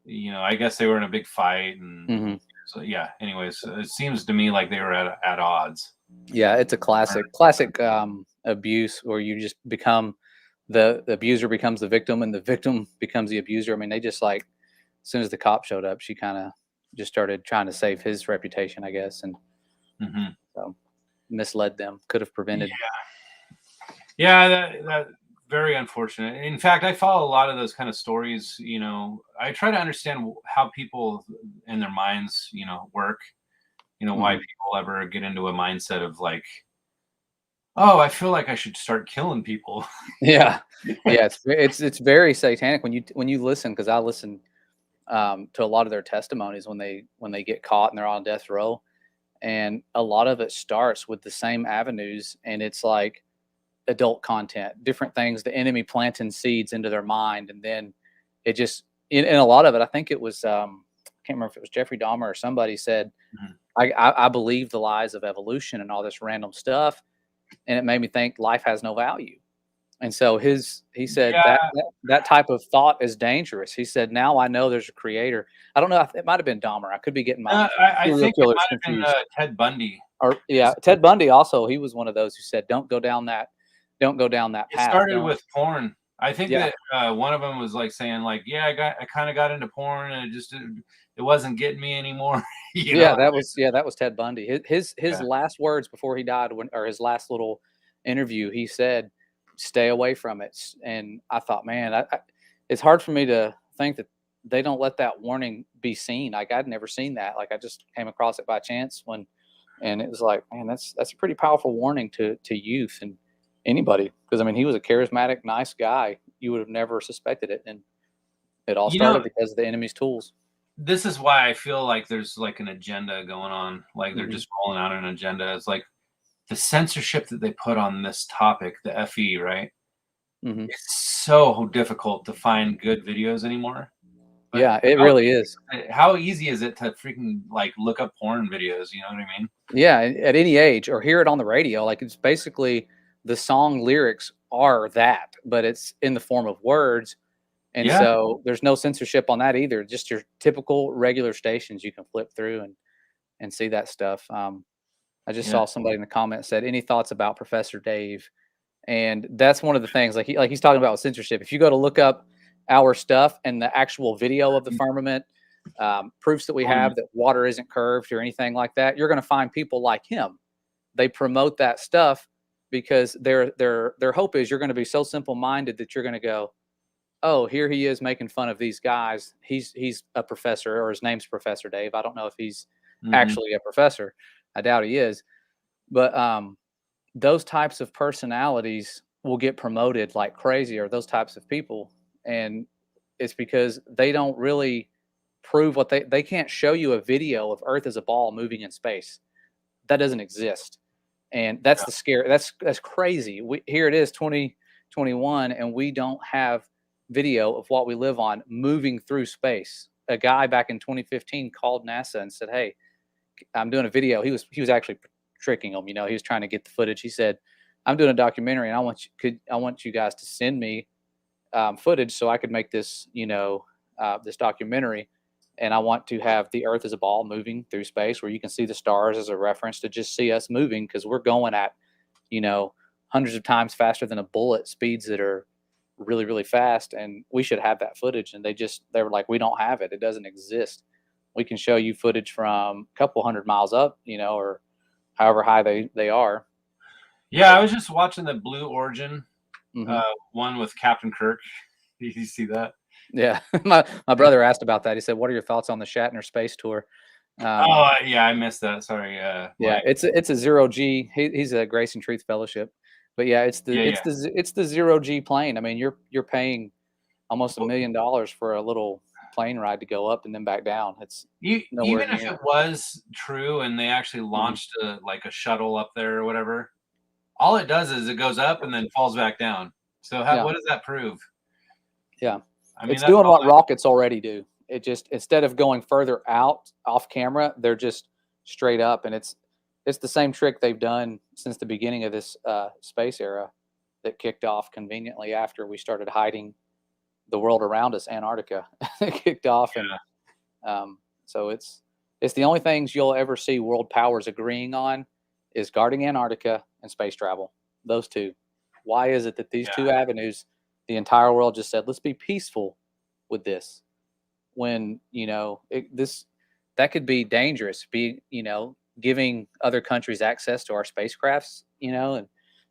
you know, I guess they were in a big fight, and so yeah. Anyways, it seems to me like they were at odds. Yeah, it's a classic abuse where you just become the abuser becomes the victim, and the victim becomes the abuser. I mean, they just like as soon as the cop showed up, she kind of just started trying to save his reputation, I guess, and so misled them. Could have prevented. Yeah, that very unfortunate. In fact, I follow a lot of those kind of stories. You know, I try to understand how people in their minds, you know, work. You know, why people ever get into a mindset of like, oh, I feel like I should start killing people. Yeah, it's very satanic when you listen, because I listen to a lot of their testimonies when they get caught and they're on death row, and a lot of it starts with the same avenues, and it's like adult content, different things, the enemy planting seeds into their mind, and then it just in a lot of it, I think it was I can't remember if it was Jeffrey Dahmer or somebody said, I believe the lies of evolution and all this random stuff, and it made me think life has no value. And so he said Yeah, that type of thought is dangerous. He said, now I know there's a creator. I don't know. It might have been Dahmer. I could be getting my I serial think it killers might have been confused. Ted Bundy. Or yeah, Ted Bundy also, he was one of those who said, don't go down that It path. started Don't. with porn. I think Yeah. that one of them was like saying like, yeah, I kind of got into porn and it wasn't getting me anymore. You know? That was Ted Bundy. His Yeah. last words before he died, or his last little interview, he said, "Stay away from it." And I thought, man, it's hard for me to think that they don't let that warning be seen. Like I'd never seen that. Like I just came across it by chance and it was like, man, that's a pretty powerful warning to youth and anybody. Because I mean, he was a charismatic, nice guy. You would have never suspected it, and it all You know, started because of the enemy's tools. this is why I feel like there's like an agenda going on. Like they're Mhm. just rolling out an agenda. It's like the censorship that they put on this topic, the FE, right? Mhm. It's so difficult to find good videos anymore. But Yeah, it really is. how easy is it to freaking like look up porn videos? You know what I mean? Yeah, at any age, or hear it on the radio. Like it's basically the song lyrics are that, but it's in the form of words. And Yeah. so there's no censorship on that either. Just your typical regular stations you can flip through and see that stuff. I just Yeah. saw somebody in the comments said, any thoughts about Professor Dave? And that's one of the things like he's talking about with censorship. If you go to look up our stuff and the actual video of the firmament, proofs that we have that water isn't curved or anything like that, you're going to find people like him. They promote that stuff because their hope is you're going to be so simple minded that you're going to go, oh, here he is making fun of these guys. He's a professor, or his name's Professor Dave. I don't know if he's actually a professor. I doubt he is. But those types of personalities will get promoted like crazy, or those types of people. And it's because they don't really prove what they can't show you a video of Earth as a ball moving in space. That doesn't exist. And that's the scare. That's crazy. Here it is 2021 and we don't have video of what we live on moving through space. A guy back in 2015 called NASA and said, "Hey, I'm doing a video." He was actually tricking them. You know, he was trying to get the footage. He said, "I'm doing a documentary, and I want you guys to send me footage so I could make this, this documentary. And I want to have the Earth as a ball moving through space, where you can see the stars as a reference to just see us moving, because we're going at, hundreds of times faster than a bullet, speeds that are really, really fast, and we should have that footage." And they were like, "We don't have it. It doesn't exist. We can show you footage from a couple hundred miles up, or however high they are." Yeah, I was just watching the Blue Origin Mm-hmm. one with Captain Kirk. Did you see that? Yeah, my brother asked about that. He said, "What are your thoughts on the Shatner space tour?" Yeah, I missed that. Sorry. Yeah, it's a zero G. He's a Grace and Truth Fellowship, but yeah, it's the zero G plane. I mean, you're paying almost $1 million for a little plane ride to go up and then back down. It's nowhere even if near. it was true and they actually launched a shuttle up there or whatever, all it does is it goes up and then falls back down. So what does that prove? Yeah, I mean, it's doing what rockets already do. It just, instead of going further out off camera, they're just straight up, and it's the same trick they've done since the beginning of this space era that kicked off conveniently after we started hiding the world around us. Antarctica it kicked off, and so it's the only things you'll ever see world powers agreeing on is guarding Antarctica and space travel. Those two. Why is it that these two avenues, the entire world just said, let's be peaceful with this, when that could be dangerous, giving other countries access to our spacecrafts, and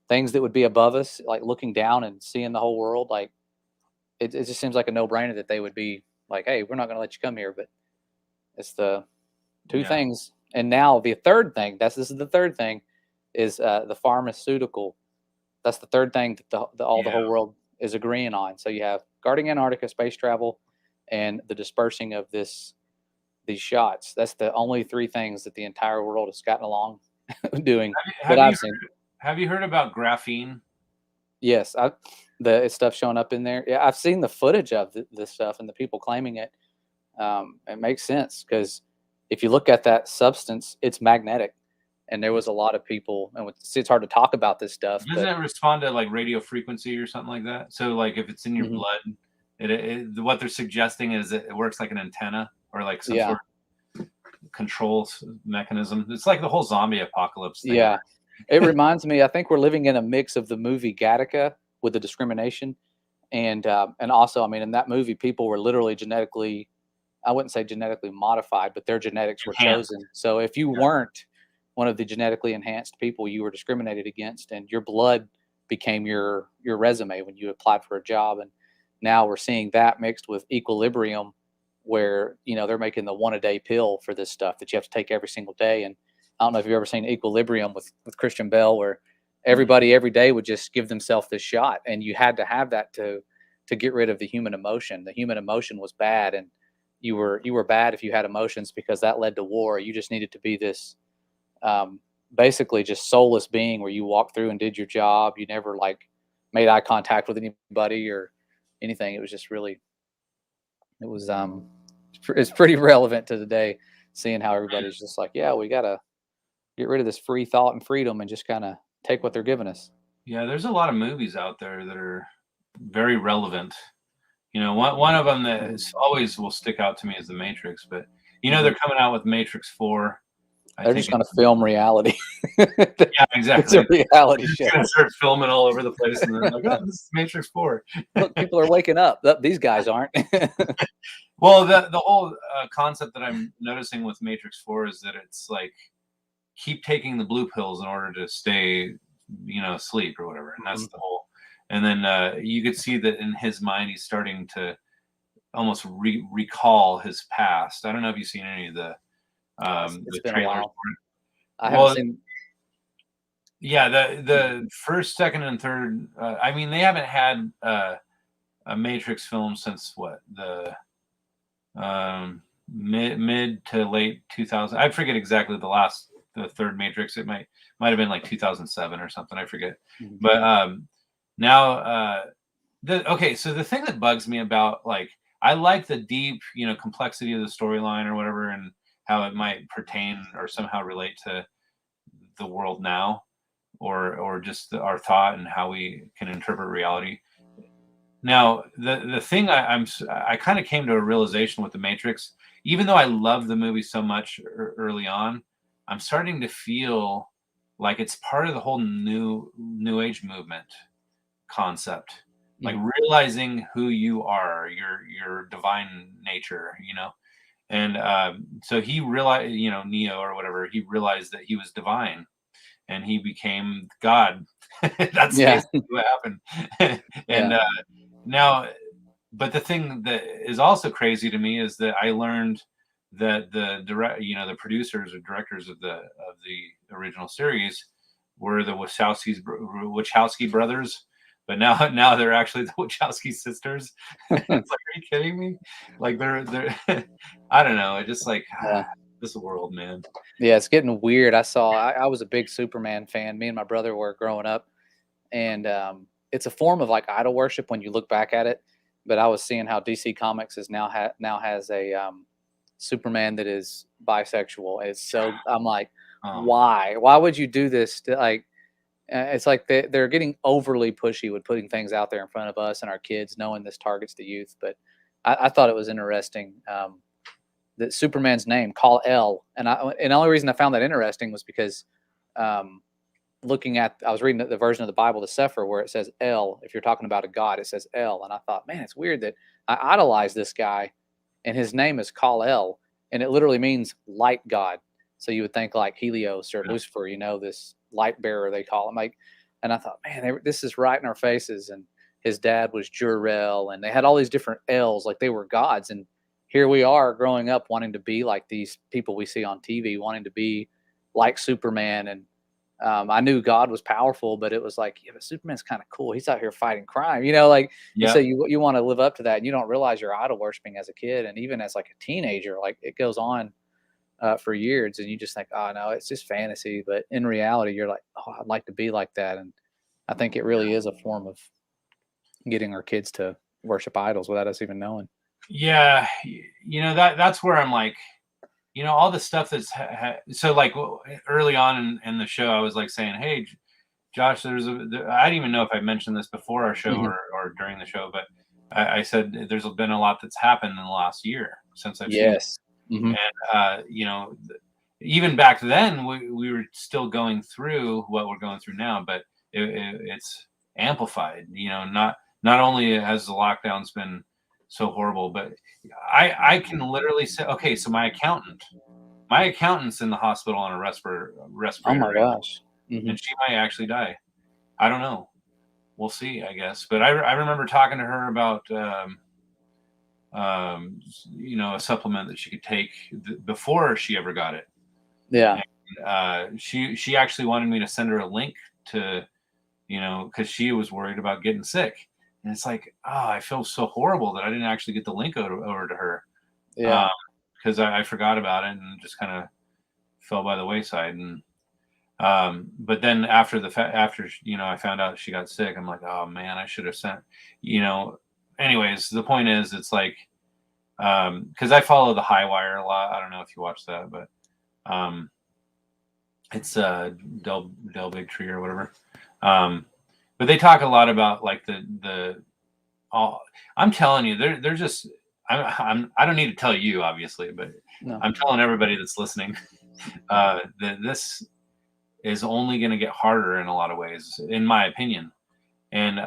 things that would be above us, like looking down and seeing the whole world. Like it just seems like a no-brainer that they would be like, hey, we're not going to let you come here. But it's the two things. And now the third thing, this is the third thing, is the pharmaceutical. That's the third thing that the whole world is agreeing on. So you have guarding Antarctica, space travel, and the dispersing of these shots. That's the only three things that the entire world has gotten along doing. Have you heard about graphene? Yes, the stuff showing up in there. Yeah, I've seen the footage of this stuff and the people claiming it. It makes sense, because if you look at that substance, it's magnetic, And there was a lot of people, and it's hard to talk about this stuff. Doesn't it respond to like radio frequency or something like that? So like if it's in your blood, what they're suggesting is it works like an antenna or like some sort of control mechanism. It's like the whole zombie apocalypse thing. Yeah. It reminds me, I think we're living in a mix of the movie Gattaca with the discrimination. And also, I mean, in that movie, people were literally genetically, I wouldn't say genetically modified, but their genetics were chosen. So if you weren't one of the genetically enhanced people, you were discriminated against, and your blood became your resume when you applied for a job. And now we're seeing that mixed with equilibrium, where, you know, they're making the 1-a-day pill for this stuff that you have to take every single day. And I don't know if you've ever seen Equilibrium with Christian Bale, where everybody every day would just give themselves this shot, and you had to have that to get rid of the human emotion. The human emotion was bad, and you were bad if you had emotions, because that led to war. You just needed to be this basically just soulless being where you walked through and did your job. You never like made eye contact with anybody or anything. It was just really, it's pretty relevant to today, seeing how everybody's just like, yeah, we gotta get rid of this free thought and freedom and just kind of take what they're giving us. Yeah, there's a lot of movies out there that are very relevant. You know, one of them that always will stick out to me is The Matrix. But you know, they're coming out with Matrix 4. They're just going to film reality. Yeah, exactly. It's a reality show. They're going to start filming all over the place, and they're like, "Oh, this is Matrix 4." Look, people are waking up. These guys aren't. Well, the whole concept that I'm noticing with Matrix 4 is that it's like keep taking the blue pills in order to stay, you know, asleep or whatever, and that's the whole. And then you could see that in his mind, he's starting to almost recall his past. I don't know if you've seen any of the trailers. I haven't seen. Yeah, the first, second, and third. I mean, they haven't had a Matrix film since what, the mid to late 2000. I forget exactly the third Matrix. It might have been like 2007 or something. I forget. But now okay. So the thing that bugs me about, like, I like the deep, you know, complexity of the storyline or whatever, and how it might pertain or somehow relate to the world now, or just our thought and how we can interpret reality. Now, the thing I kind of came to a realization with The Matrix, even though I loved the movie so much early on, I'm starting to feel like it's part of the whole new age movement concept, like realizing who you are, your divine nature, you know. And so he realized, you know, Neo or whatever, he realized that he was divine, and he became God. That's basically what happened. And now, but the thing that is also crazy to me is that I learned that the producers or directors of the original series were the Wachowski brothers. But now they're actually the Wachowski sisters. It's like, are you kidding me? Like they're I don't know. It just like this world, man. Yeah, it's getting weird. I was a big Superman fan. Me and my brother were growing up, and it's a form of like idol worship when you look back at it. But I was seeing how DC Comics is now has a Superman that is bisexual. It's so, I'm like, why? Why would you do this? It's like they're getting overly pushy with putting things out there in front of us and our kids, knowing this targets the youth. But I thought it was interesting that Superman's name, Kal-El, and the only reason I found that interesting was because I was reading the version of the Bible, the Sefer, where it says El. If you're talking about a god, it says El. And I thought, man, it's weird that I idolize this guy, and his name is Kal-El, and it literally means light god. So you would think like Helios or Lucifer, you know, this light bearer they call him. Like, and I thought, man, this is right in our faces. And his dad was Jor-El, and they had all these different L's, like they were gods. And here we are growing up wanting to be like these people we see on TV, wanting to be like Superman. And I knew God was powerful, but it was like, yeah, but Superman's kind of cool. He's out here fighting crime, you know, like, so you want to live up to that, and you don't realize you're idol worshiping as a kid. And even as like a teenager, like it goes on for years, and you just think, oh no, it's just fantasy. But in reality, you're like, oh, I'd like to be like that. And I think it really is a form of getting our kids to worship idols without us even knowing. Yeah, you know, that's where I'm like, you know, all the stuff that's so like early on in the show, I was like saying, hey, Josh, I didn't even know if I mentioned this before our show or during the show, but I said there's been a lot that's happened in the last year since I've seen it. Yes. Mm-hmm. And, you know, even back then, we were still going through what we're going through now, but it's amplified. You know, not only has the lockdowns been so horrible, but I can literally say, okay, so my accountant's in the hospital on a respirator Oh my right now, gosh. Mm-hmm. and she might actually die. I don't know. We'll see, I guess. But I remember talking to her about you know, a supplement that she could take before she ever got it. Yeah. And, she actually wanted me to send her a link to, you know, because she was worried about getting sick. And it's like, oh, I feel so horrible that I didn't actually get the link over to her. Yeah. Because I forgot about it and just kind of fell by the wayside. And but then after you know, I found out she got sick, I'm like, oh man, I should have sent, you know. Anyways, the point is, it's like, because I follow the High Wire a lot. I don't know if you watch that, but it's Del Big Tree or whatever. But they talk a lot about like I'm telling you, they're just, I don't need to tell you, obviously, but No. I'm telling everybody that's listening that this is only going to get harder in a lot of ways, in my opinion. And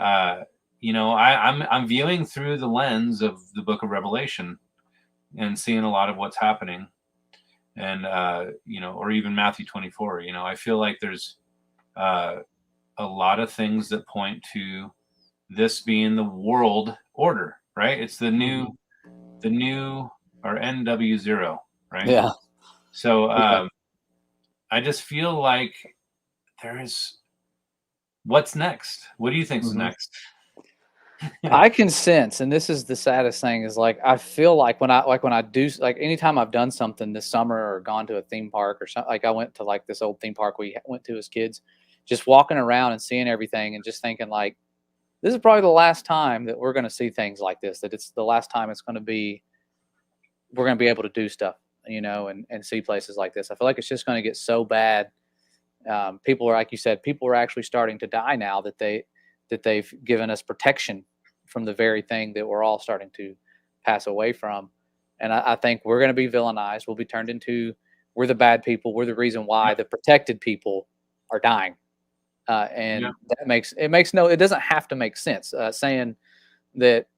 you know, I'm viewing through the lens of the Book of Revelation and seeing a lot of what's happening, and you know, or even Matthew 24. You know, I feel like there's a lot of things that point to this being the world order, right? It's the new or NW0, right? Yeah. So Yeah. I just feel like there is, what's next? What do you think's Mm-hmm. next? I can sense, and this is the saddest thing, is like I feel like when I do, like anytime I've done something this summer or gone to a theme park or something, like I went to like this old theme park we went to as kids, just walking around and seeing everything and just thinking like, this is probably the last time that we're going to see things like this, that it's the last time we're going to be able to do stuff, you know, and see places like this. I feel like it's just going to get so bad. People are, like you said, people are actually starting to die now that they've given us protection from the very thing that we're all starting to pass away from. And I think we're going to be villainized. We'll be turned into, we're the bad people. We're the reason why the protected people are dying. And it doesn't have to make sense. Saying that,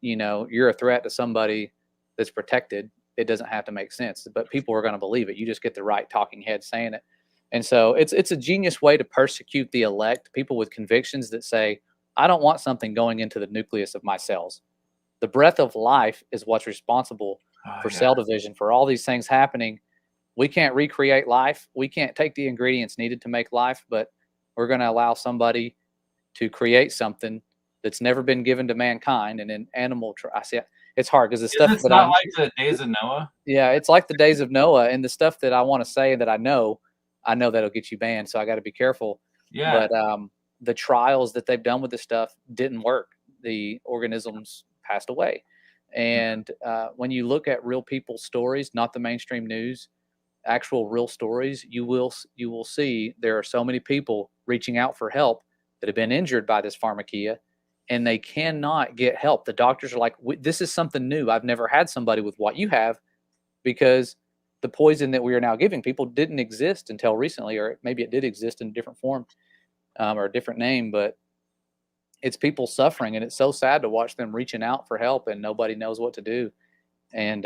you know, you're a threat to somebody that's protected, it doesn't have to make sense, but people are going to believe it. You just get the right talking head saying it. And so it's a genius way to persecute the elect, people with convictions that say, I don't want something going into the nucleus of my cells. The breath of life is what's responsible for cell division, for all these things happening. We can't recreate life. We can't take the ingredients needed to make life, but we're going to allow somebody to create something that's never been given to mankind. And in I see it's hard because the stuff it's not like the days of Noah. Yeah, it's like the days of Noah, and the stuff that I want to say that I know that'll get you banned. So I got to be careful. Yeah. But the trials that they've done with this stuff didn't work. The organisms passed away. And when you look at real people's stories, not the mainstream news, actual real stories, you will see there are so many people reaching out for help that have been injured by this pharmakia, and they cannot get help. The doctors are like, this is something new. I've never had somebody with what you have, because the poison that we are now giving people didn't exist until recently, or maybe it did exist in a different form or a different name, but it's people suffering, and it's so sad to watch them reaching out for help and nobody knows what to do. And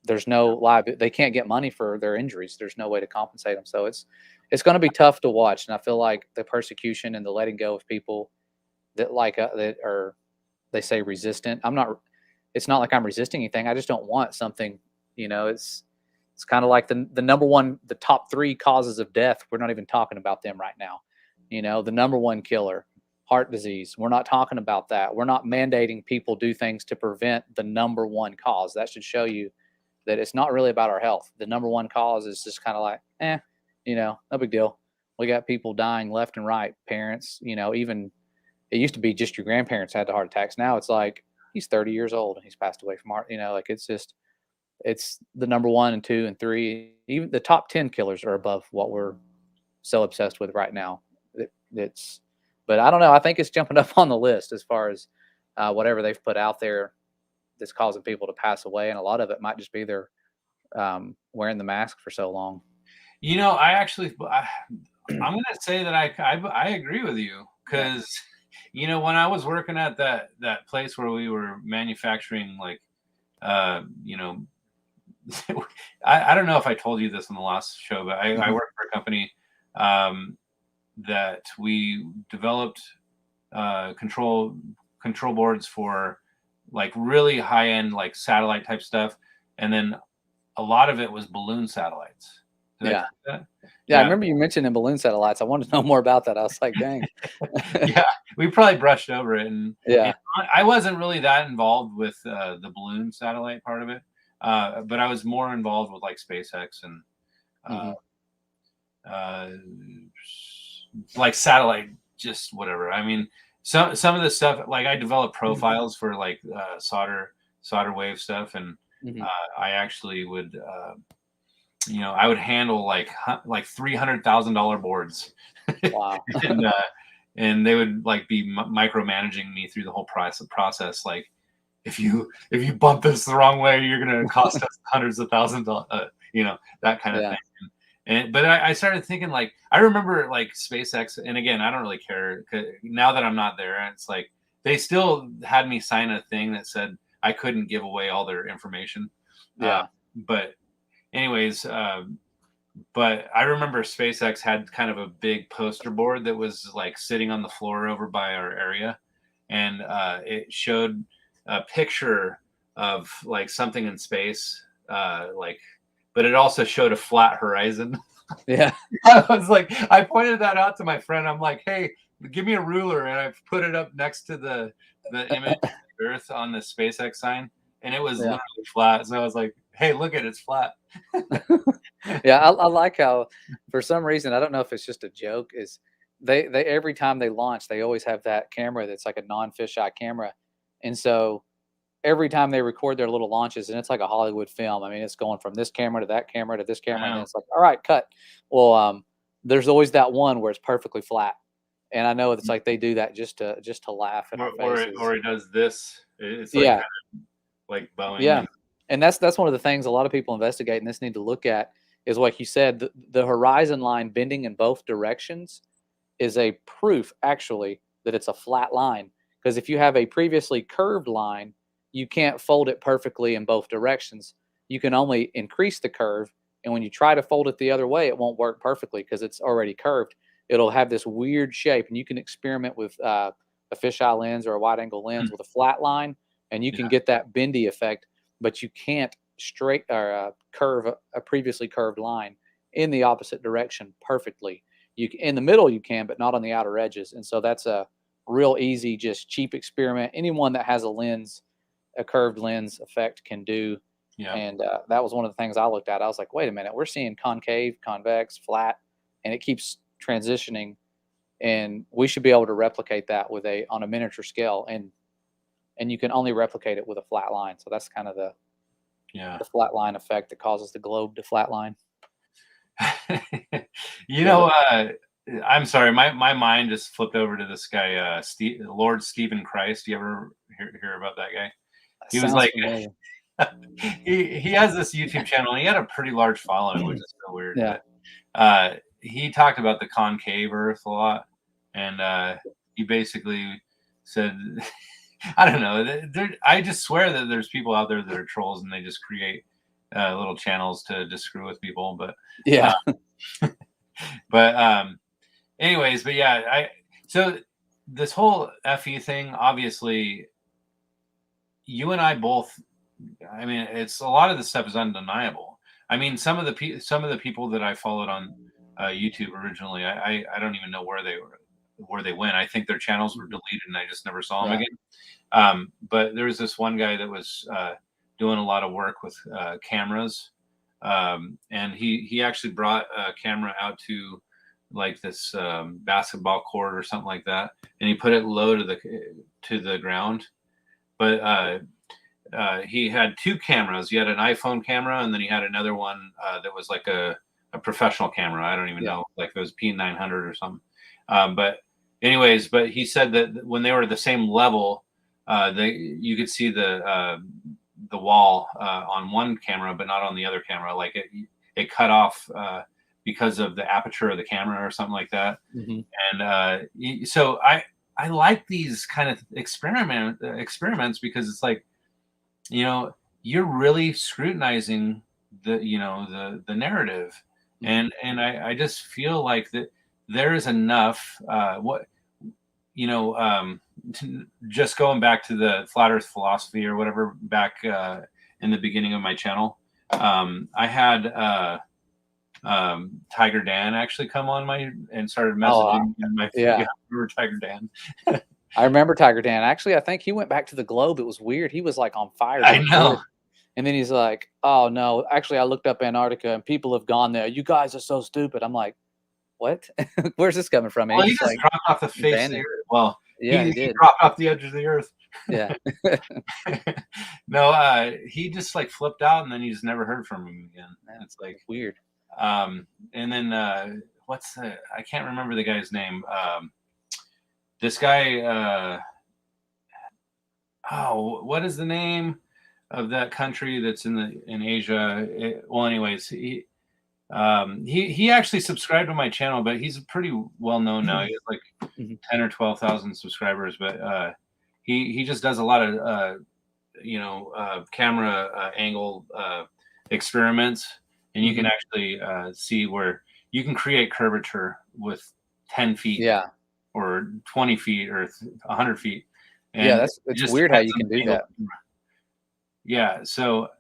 there's no they can't get money for their injuries. There's no way to compensate them. So it's going to be tough to watch. And I feel like the persecution and the letting go of people that that are, they say, resistant. It's not like I'm resisting anything. I just don't want something, you know. It's kind of like the number one, the top 3 causes of death. We're not even talking about them right now. You know, the number 1 killer, heart disease. We're not talking about that. We're not mandating people do things to prevent the number 1 cause. That should show you that it's not really about our health. The number 1 cause is just kind of like, you know, no big deal. We got people dying left and right. Parents, you know, even it used to be just your grandparents had the heart attacks. Now it's like, he's 30 years old and he's passed away from heart. You know, like it's it's the number 1 and 2 and 3. Even the top 10 killers are above what we're so obsessed with right now. But I don't know. I think it's jumping up on the list as far as whatever they've put out there that's causing people to pass away, and a lot of it might just be their wearing the mask for so long. I'm going to say that I agree with you, because when I was working at that place where we were manufacturing, like, I don't know if I told you this in the last show, but I worked for a company that we developed control boards for like really high end, like satellite type stuff, and then a lot of it was balloon satellites. Yeah, I remember you mentioning balloon satellites. I wanted to know more about that. I was like, dang. Yeah, we probably brushed over it, and yeah, I wasn't really that involved with the balloon satellite part of it, but I was more involved with like SpaceX and like satellite, just whatever. I mean, some of the stuff, like I developed profiles for like solder wave stuff, and I actually would I would handle like $300,000 boards. Wow. and they would like be micromanaging me through the whole process. Like, if you bump this the wrong way, you're going to cost us hundreds of thousands, that kind of thing. But I started thinking, like, I remember like SpaceX, and again, I don't really care now that I'm not there. And it's like they still had me sign a thing that said I couldn't give away all their information. But anyways, but I remember SpaceX had kind of a big poster board that was like sitting on the floor over by our area, and it showed a picture of like something in space, but it also showed a flat horizon. Yeah. I was like, I pointed that out to my friend. I'm like, hey, give me a ruler, and I put it up next to the image of the Earth on the SpaceX sign, and it was literally flat. So I was like, hey, look at it's flat. Yeah, I like how, for some reason, I don't know if it's just a joke, is they every time they launch, they always have that camera that's like a non-fisheye camera, and so every time they record their little launches, and it's like a Hollywood film. I mean, it's going from this camera to that camera to this camera, and it's like, all right, cut. Well, there's always that one where it's perfectly flat, and I know it's like they do that just to laugh at our faces. Or it does this. It's like kind of like Boeing. Yeah, and that's one of the things a lot of people investigate and this need to look at is, like you said, the horizon line bending in both directions is a proof, actually, that it's a flat line. Because if you have a previously curved line, you can't fold it perfectly in both directions. You can only increase the curve, and when you try to fold it the other way, it won't work perfectly because it's already curved. It'll have this weird shape, and you can experiment with a fisheye lens or a wide-angle lens with a flat line, and you can get that bendy effect, but you can't straight or curve a previously curved line in the opposite direction perfectly. In the middle you can, but not on the outer edges. And so that's a real easy, just cheap experiment. Anyone that has a curved lens effect can do. And that was one of the things I looked at. I was like, wait a minute, we're seeing concave, convex, flat, and it keeps transitioning, and we should be able to replicate that on a miniature scale, and you can only replicate it with a flat line. So that's kind of the flat line effect that causes the globe to flatline. I'm sorry, my mind just flipped over to this guy, Lord Stephen Christ. You ever hear about that guy? He was like, he has this YouTube channel, and he had a pretty large following, which is so weird. Yeah. But, he talked about the concave Earth a lot, and he basically said, I don't know. I just swear that there's people out there that are trolls, and they just create little channels to just screw with people. But anyways, but yeah, so this whole FE thing, obviously, you and I both. I mean, it's a lot of the stuff is undeniable. I mean, some of the people that I followed on YouTube originally, I don't even know where they went. I think their channels were deleted, and I just never saw them again. But there was this one guy that was doing a lot of work with cameras, and he actually brought a camera out to like this basketball court or something like that, and he put it low to the ground. But he had two cameras. He had an iPhone camera, and then he had another one that was like a professional camera. I don't even know, like it was P900 or something. But anyways, but he said that when they were the same level, you could see the wall on one camera, but not on the other camera. Like it cut off because of the aperture of the camera or something like that. And so I like these kind of experiments because it's like, you know, you're really scrutinizing the narrative, and I just feel like that there is enough just going back to the flat earth philosophy or whatever back in the beginning of my channel. I had Tiger Dan actually come on and started messaging my remember Tiger Dan. I remember Tiger Dan. Actually, I think he went back to the globe. It was weird. He was like on fire. I know. And then he's like, "Oh no, actually, I looked up Antarctica and people have gone there. You guys are so stupid." I'm like, "What? Where's this coming from?" Well, he just dropped off the face of the earth. Well, yeah, he dropped off the edge of the earth. Yeah. No, he just like flipped out, and then you just never heard from him again. It's like weird. And then I can't remember the guy's name. This guy, what is the name of that country that's in Asia? Anyways, he actually subscribed to my channel, but he's pretty well known now. He has like 10 or 12,000 subscribers, but he just does a lot of camera angle experiments, and you can actually see where you can create curvature with 10 feet, or 20 feet, or 100 feet. And it's weird how you can do that. Yeah. So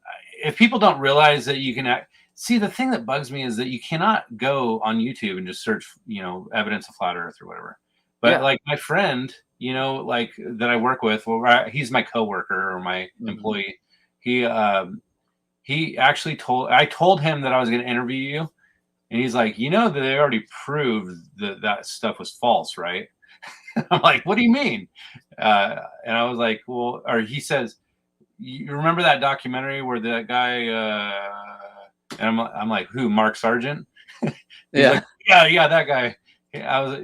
if people don't realize that you can see, the thing that bugs me is that you cannot go on YouTube and just search, evidence of flat earth or whatever. But like my friend, like that I work with, well, he's my coworker or my employee. He actually I told him that I was going to interview you. And he's like, that they already proved that stuff was false, right? I'm like, what do you mean? And I was like, well, or he says, you remember that documentary where that guy, and I'm like, who, Mark Sargent? Like, yeah, that guy. I was,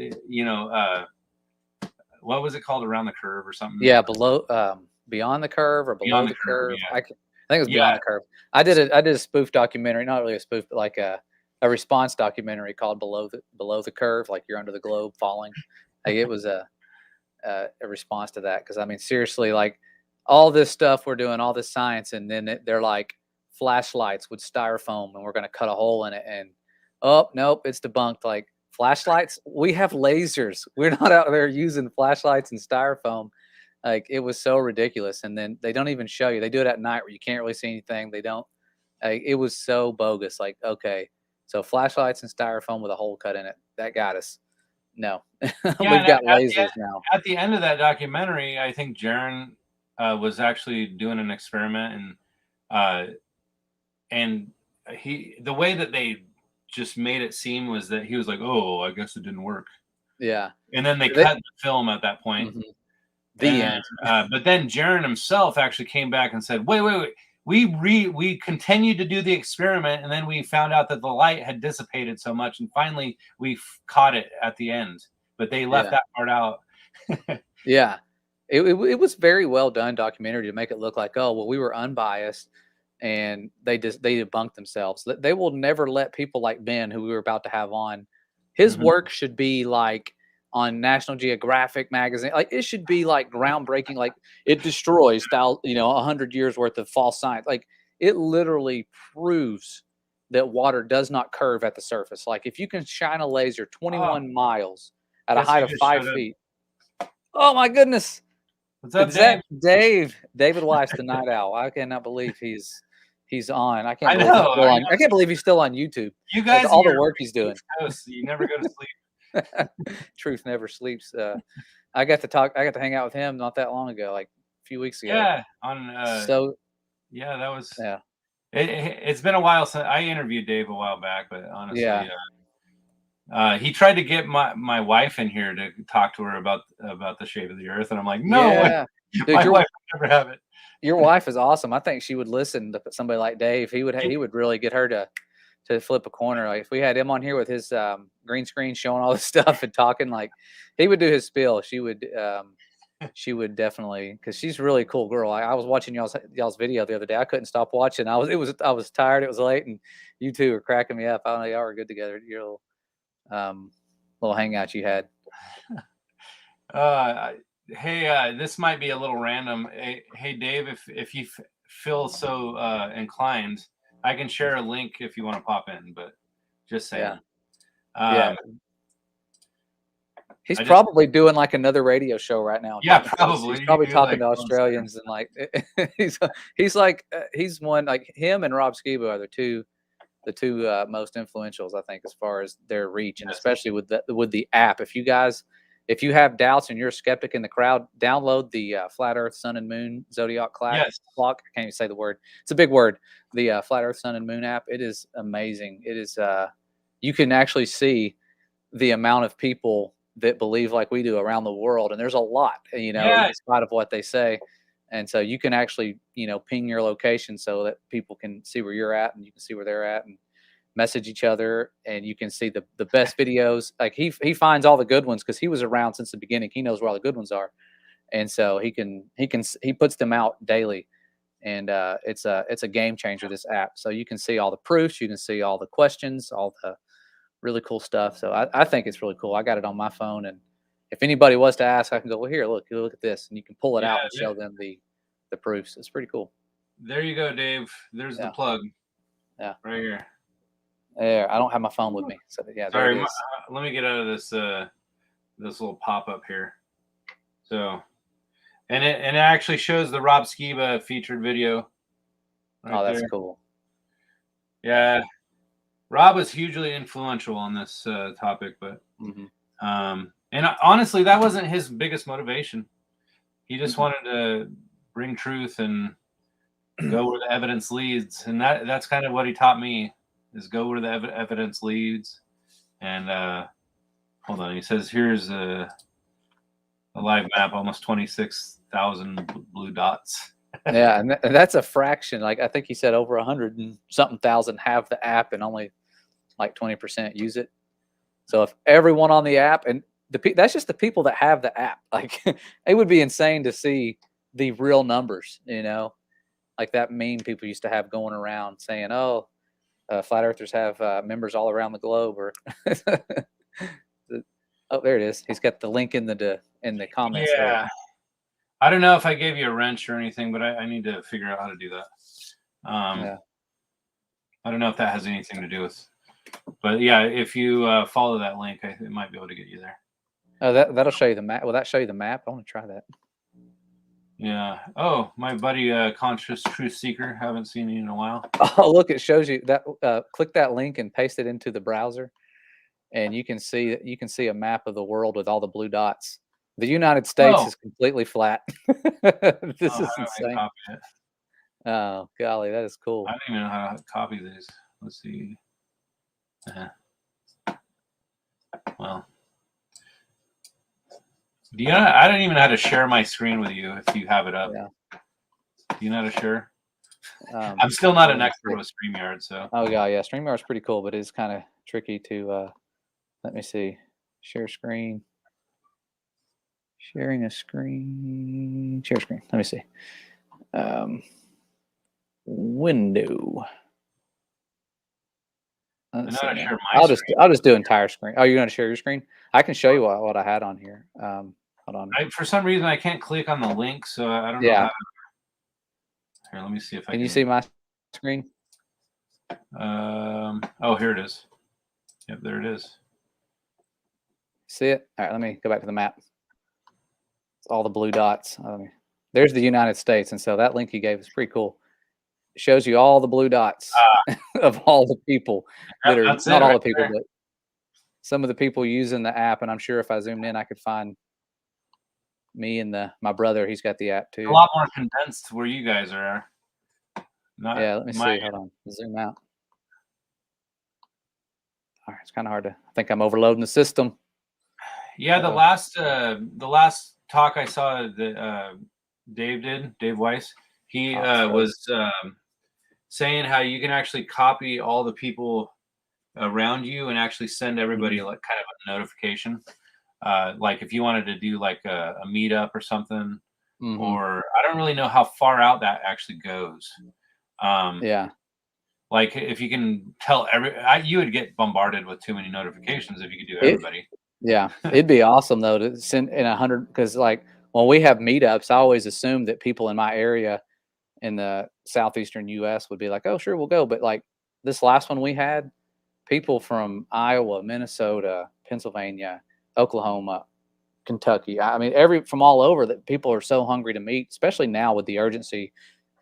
what was it called, Around the Curve or something? Yeah, Beyond the Curve or Below the Curve. Yeah. I think it was Beyond the Curve. I did a spoof documentary, not really a spoof, but like a response documentary called Below the Curve, like you're under the globe falling. Like it was a response to that, because I mean, seriously, like all this stuff we're doing, all this science, and then they're like flashlights with styrofoam, and we're going to cut a hole in it, and oh nope, it's debunked. Like flashlights, we have lasers. We're not out there using flashlights and styrofoam. Like it was so ridiculous. And then they don't even show you. They do it at night where you can't really see anything. They don't. It was so bogus. Like, okay, so flashlights and styrofoam with a hole cut in it, that got us. No, we've got lasers now. At the end of that documentary, I think Jaron was actually doing an experiment, and the way that they just made it seem was that he was like, "Oh, I guess it didn't work." Yeah, and then they cut the film at that point. The end. But then Jaron himself actually came back and said, "Wait. We continued to do the experiment, and then we found out that the light had dissipated so much, and finally we caught it at the end. But they left that part out." Yeah, it was very well done documentary to make it look like, oh well, we were unbiased, and they debunked themselves. They will never let people like Ben, who we were about to have on, his work should be like on National Geographic magazine. Like it should be like groundbreaking. Like it destroys 100 years worth of false science. Like it literally proves that water does not curve at the surface. Like if you can shine a laser 21 miles at a height of 5 feet. Oh my goodness. What's up, Dave? David Weiss, the Night Owl. I cannot believe he's on. I can't believe he's still on YouTube. You guys, all the work he's doing. You never go to sleep. Truth never sleeps. I got to hang out with him not that long ago, like a few weeks ago. Yeah, that was It's been a while since I interviewed Dave a while back, but honestly, he tried to get my wife in here to talk to her about the shape of the earth, and I'm like, no, Dude, my wife would never have it. Your wife is awesome. I think she would listen to somebody like Dave. He would really get her to flip a corner. Like if we had him on here with his green screen showing all this stuff and talking, like he would do his spiel. She would definitely, because she's a really cool girl. I was watching y'all's video the other day. I couldn't stop watching. I was tired. It was late, and you two were cracking me up. I don't know, y'all were good together. Your little hangout you had. Hey, this might be a little random. Hey, Dave, if you feel so inclined, I can share a link if you want to pop in. But just saying. Yeah. He's probably doing like another radio show right now. Yeah, probably. He's probably talking to Australians and like he's one, like him and Rob Skiba are the two most influentials, I think, as far as their reach, and especially with the app. If you have doubts and you're a skeptic in the crowd, download the Flat Earth Sun and Moon Zodiac Clock. I can't even say the word. It's a big word. The Flat Earth Sun and Moon app. It is amazing. It is. You can actually see the amount of people that believe like we do around the world, and there's a lot, in spite of what they say. And so you can actually, ping your location so that people can see where you're at and you can see where they're at and message each other, and you can see the best videos. Like he finds all the good ones because he was around since the beginning. He knows where all the good ones are. And so he puts them out daily. And it's a game changer, this app. So you can see all the proofs, you can see all the questions, all the really cool stuff. So I think it's really cool. I got it on my phone, and if anybody was to ask, I can go, well, here, look at this, and you can pull it out and show them the proofs. It's pretty cool. There you go, Dave. There's the plug. Yeah, right here. There, I don't have my phone with me, so yeah. Sorry, let me get out of this this little pop up here. So, and it actually shows the Rob Skiba featured video. Right that's there. Cool. Yeah. Rob was hugely influential on this topic, but and honestly, that wasn't his biggest motivation. He just wanted to bring truth and go where the evidence leads, and that's kind of what he taught me: is go where the evidence leads. And hold on, he says here's a live map, almost 26,000 blue dots. Yeah, and that's a fraction. Like I think he said over 100 and something thousand have the app, and only like 20% use it. So if everyone on the app, and that's just the people that have the app, like it would be insane to see the real numbers, like that meme people used to have going around saying, oh, flat earthers have members all around the globe, or oh, there it is. He's got the link in the comments. Yeah. There. I don't know if I gave you a wrench or anything, but I need to figure out how to do that. I don't know if that has anything to do with, but yeah, if you follow that link, it might be able to get you there. Oh, that'll show you the map. Will that show you the map? I want to try that. Yeah. Oh, my buddy, Conscious Truth Seeker. Haven't seen you in a while. Oh, look, it shows you that. Click that link and paste it into the browser, and you can see a map of the world with all the blue dots. The United States is completely flat. This is insane. Oh, golly, that is cool. I don't even know how to copy these. Let's see. Well, I don't even know how to share my screen with you if you have it up. Yeah. Do you know how to share? I'm still not an expert with StreamYard, so. Oh yeah, StreamYard's pretty cool, but it's kind of tricky to. Let me see. Share screen. Sharing a screen. Share screen. Let me see. Window. I'll just do entire screen. Oh, you're going to share your screen? I can show you what I had on here. Hold on. For some reason, I can't click on the link, so I don't know. Yeah. Here, let me see if I can. Can you see my screen? Oh, here it is. Yep, there it is. See it? All right, let me go back to the map. It's all the blue dots. There's the United States, and so that link you gave is pretty cool. It shows you all the blue dots of all the people that are not all the people, but some of the people using the app. And I'm sure if I zoomed in, I could find me and my brother. He's got the app too. A lot more condensed where you guys are. Yeah, let me see. Hold on, zoom out. All right, it's kind of hard to. I think I'm overloading the system. Yeah, the last talk I saw that Dave Weiss, He So was saying how you can actually copy all the people around you and actually send everybody like kind of a notification. Like if you wanted to do like a meetup or something, or I don't really know how far out that actually goes. yeah. Like if you can tell you would get bombarded with too many notifications if you could do It everybody. Yeah, it'd be awesome though to send in 100, because like when we have meetups, I always assume that people in my area in the southeastern U.S. would be like, "Oh, sure, we'll go." But like this last one we had, people from Iowa, Minnesota, Pennsylvania, Oklahoma, Kentucky. I mean, from all over, that people are so hungry to meet, especially now with the urgency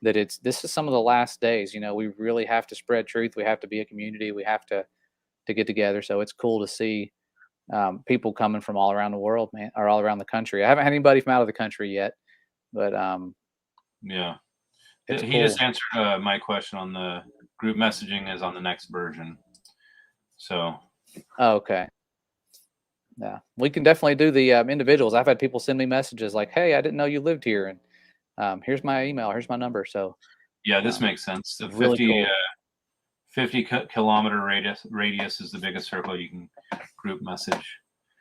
that this is some of the last days. You know, we really have to spread truth. We have to be a community. We have to get together. So it's cool to see people coming from all around the world, man, or all around the country. I haven't had anybody from out of the country yet, but Yeah. it's He just cool. answered my question on the group messaging is on the next version. So Oh, okay. Yeah, we can definitely do the individuals. I've had people send me messages like, "Hey, I didn't know you lived here, and here's my email, here's my number." So yeah, this makes sense. The really 50 cool. 50 kilometer radius is the biggest circle you can group message.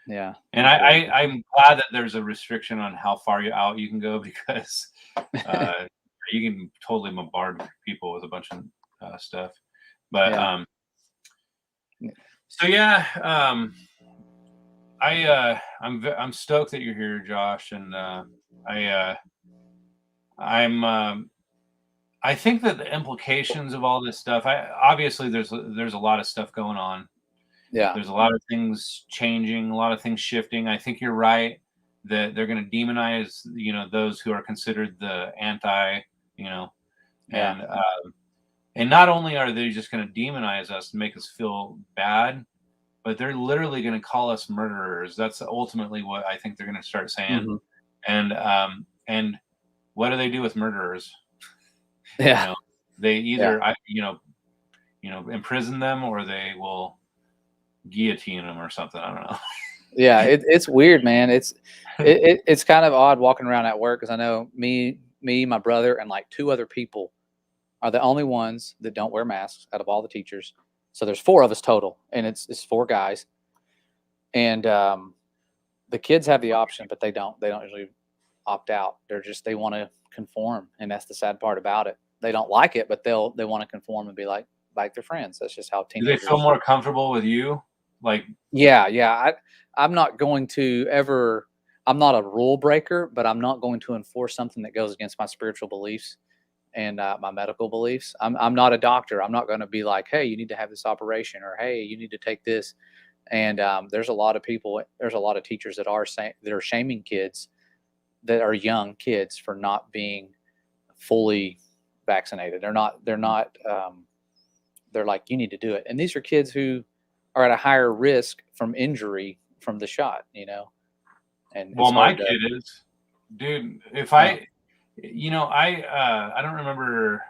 Yeah, And I'm glad that there's a restriction on how far out you can go, because you can totally bombard people with a bunch of stuff. But yeah, so yeah, I'm stoked that you're here, Josh, and I think that the implications of all this stuff, obviously there's a lot of stuff going on. yeah, There's a lot of things changing, a lot of things shifting. I think you're right that they're going to demonize, those who are considered the anti, you know, yeah, and not only are they just going to demonize us and make us feel bad, but they're literally going to call us murderers. That's ultimately what I think they're going to start saying. hmm And what do they do with murderers? yeah, They yeah, either imprison them, or they will guillotine them or something. I don't know. yeah. It's weird, man. It's kind of odd walking around at work because I know me, my brother, and like two other people are the only ones that don't wear masks out of all the teachers. So there's four of us total, and it's four guys. And the kids have the option, but they don't. They don't usually opt out. They want to conform, and that's the sad part about it. They don't like it, but they want to conform and be like their friends. That's just how Do they feel teenagers. more comfortable with you? Like, Yeah, yeah. I'm not going to ever. I'm not a rule breaker, but I'm not going to enforce something that goes against my spiritual beliefs and my medical beliefs. I'm not a doctor. I'm not going to be like, hey, you need to have this operation, or hey, you need to take this. And there's a lot of people. There's a lot of teachers that are shaming kids that are young kids for not being fully vaccinated. They're not. They're like, you need to do it. And these are kids who are at a higher risk from injury from the shot. And well, it's my hard to. kid is, dude. If Uh, I don't remember.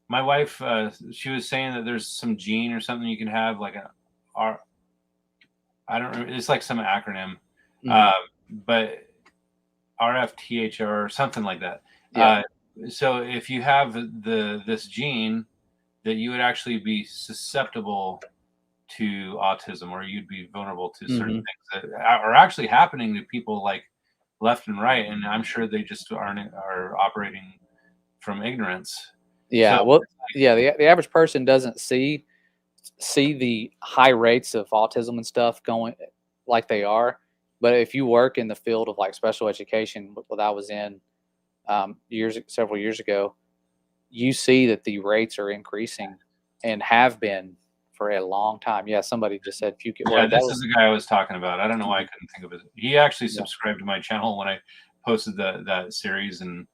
My wife, she was saying that there's some gene or something you can have, like an R. I don't remember. It's like some acronym, mhm, but RFTHR or something like that. yeah. So if you have this gene, that you would actually be susceptible to autism, or you'd be vulnerable to certain Hmm. things that are actually happening to people like left and right, and I'm sure they just are operating from ignorance. So Yeah. Well, yeah. The average person doesn't see the high rates of autism and stuff going like they are. But if you work in the field of like special education, what I was in several years ago, you see that the rates are increasing and have been for a long time. Yeah, somebody just said puke at yeah, work. That this is was the guy I was talking about. I don't know why I Mhm. couldn't think of it. He actually Yeah. subscribed to my channel when I posted that series, and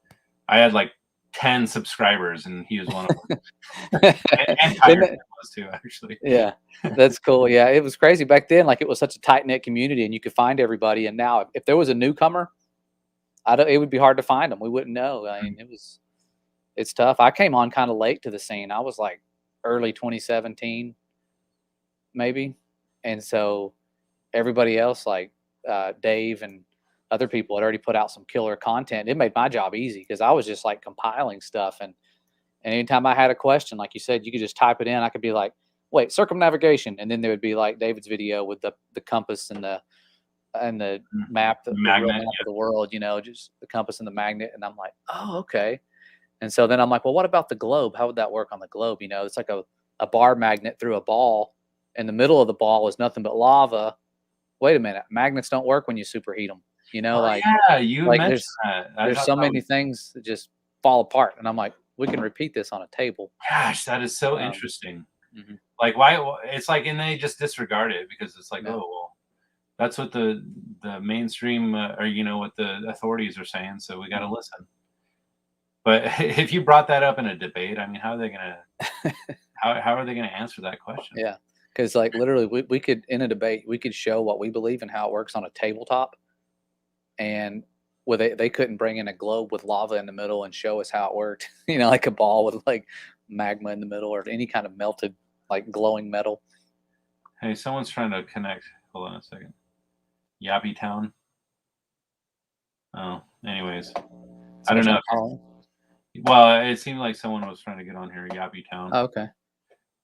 I had like 10 subscribers, and he was one of them. And Isn't Tiger it- was too, actually. Yeah, that's cool. Yeah, it was crazy back then. Like it was such a tight knit community, and you could find everybody. And now, if there was a newcomer, it would be hard to find them. We wouldn't know. I mean, it's tough. I came on kind of late to the scene. I was like early 2017, maybe, and so everybody else, like Dave and other people had already put out some killer content. It made my job easy because I was just like compiling stuff. And anytime I had a question, like you said, you could just type it in. I could be like, wait, circumnavigation. And then there would be like David's video with the compass and the map, the real Magnet. map of the world, just the compass and the magnet. And I'm like, oh, okay. And so then I'm like, well, what about the globe? How would that work on the globe? It's like a bar magnet through a ball. In the middle of the ball is nothing but lava. Wait a minute. Magnets don't work when you superheat them. Yeah, you like mentioned that. there's so many things that just fall apart. And I'm like, we can repeat this on a table. Gosh, that is so interesting. Mm-hmm. Like, why? It's like, and they just disregard it because it's like, Yeah. oh, well, that's what the mainstream or what the authorities are saying, so we got to listen. But if you brought that up in a debate, I mean, how are they gonna how are they gonna answer that question? Yeah, because like literally, we could, in a debate, we could show what we believe and how it works on a tabletop, and they couldn't bring in a globe with lava in the middle and show us how it worked. Like a ball with like magma in the middle or any kind of melted like glowing metal. Hey, someone's trying to connect. Hold on a second. Yappy Town. Oh, anyways, I don't know. Well, it seemed like someone was trying to get on here. Yappy Town. Oh, okay.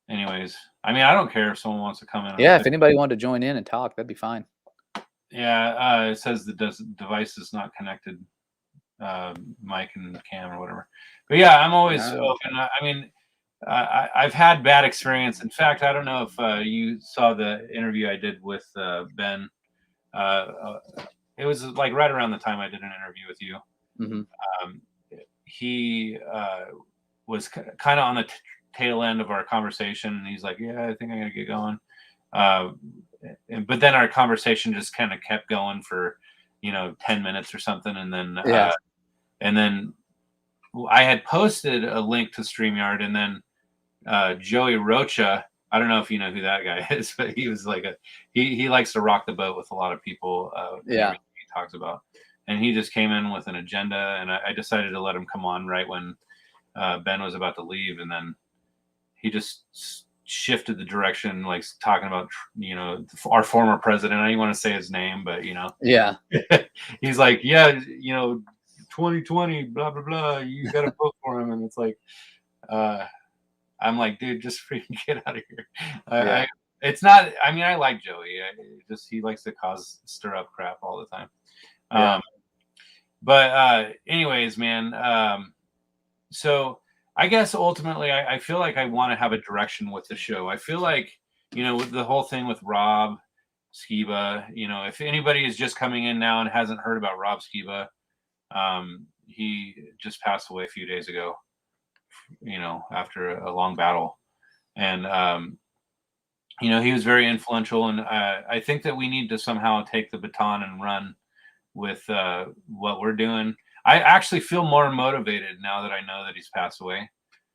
Anyways, I mean, I don't care if someone wants to come in. Yeah, if anybody wanted to join in and talk, that'd be fine. Yeah, it says the device is not connected, mic and cam or whatever. But yeah, I'm always open. I mean, I've had bad experience. In fact, I don't know if you saw the interview I did with Ben. It was like right around the time I did an interview with you. Mm-hmm. He was kind of on the tail end of our conversation, and he's like, "Yeah, I think I'm gonna get going." But then our conversation just kind of kept going for 10 minutes or something, and then I had posted a link to StreamYard, and then Joey Rocha, I don't know if you know who that guy is, but he was like he likes to rock the boat with a lot of people. Everything he talks about, and he just came in with an agenda, and I decided to let him come on right when Ben was about to leave, and then he just shifted the direction, like talking about our former president. I don't want to say his name, but yeah, he's like, 2020, blah blah blah. You got to vote for him, and it's like, I'm like, dude, just freaking get out of here. It's not. I mean, I like Joey. He likes to stir up crap all the time. But anyways, man. So I guess ultimately, I feel like I want to have a direction with the show. I feel like, with the whole thing with Rob Skiba, if anybody is just coming in now and hasn't heard about Rob Skiba, he just passed away a few days ago, after a long battle. And, he was very influential. And I think that we need to somehow take the baton and run with what we're doing. I actually feel more motivated now that I know that he's passed away.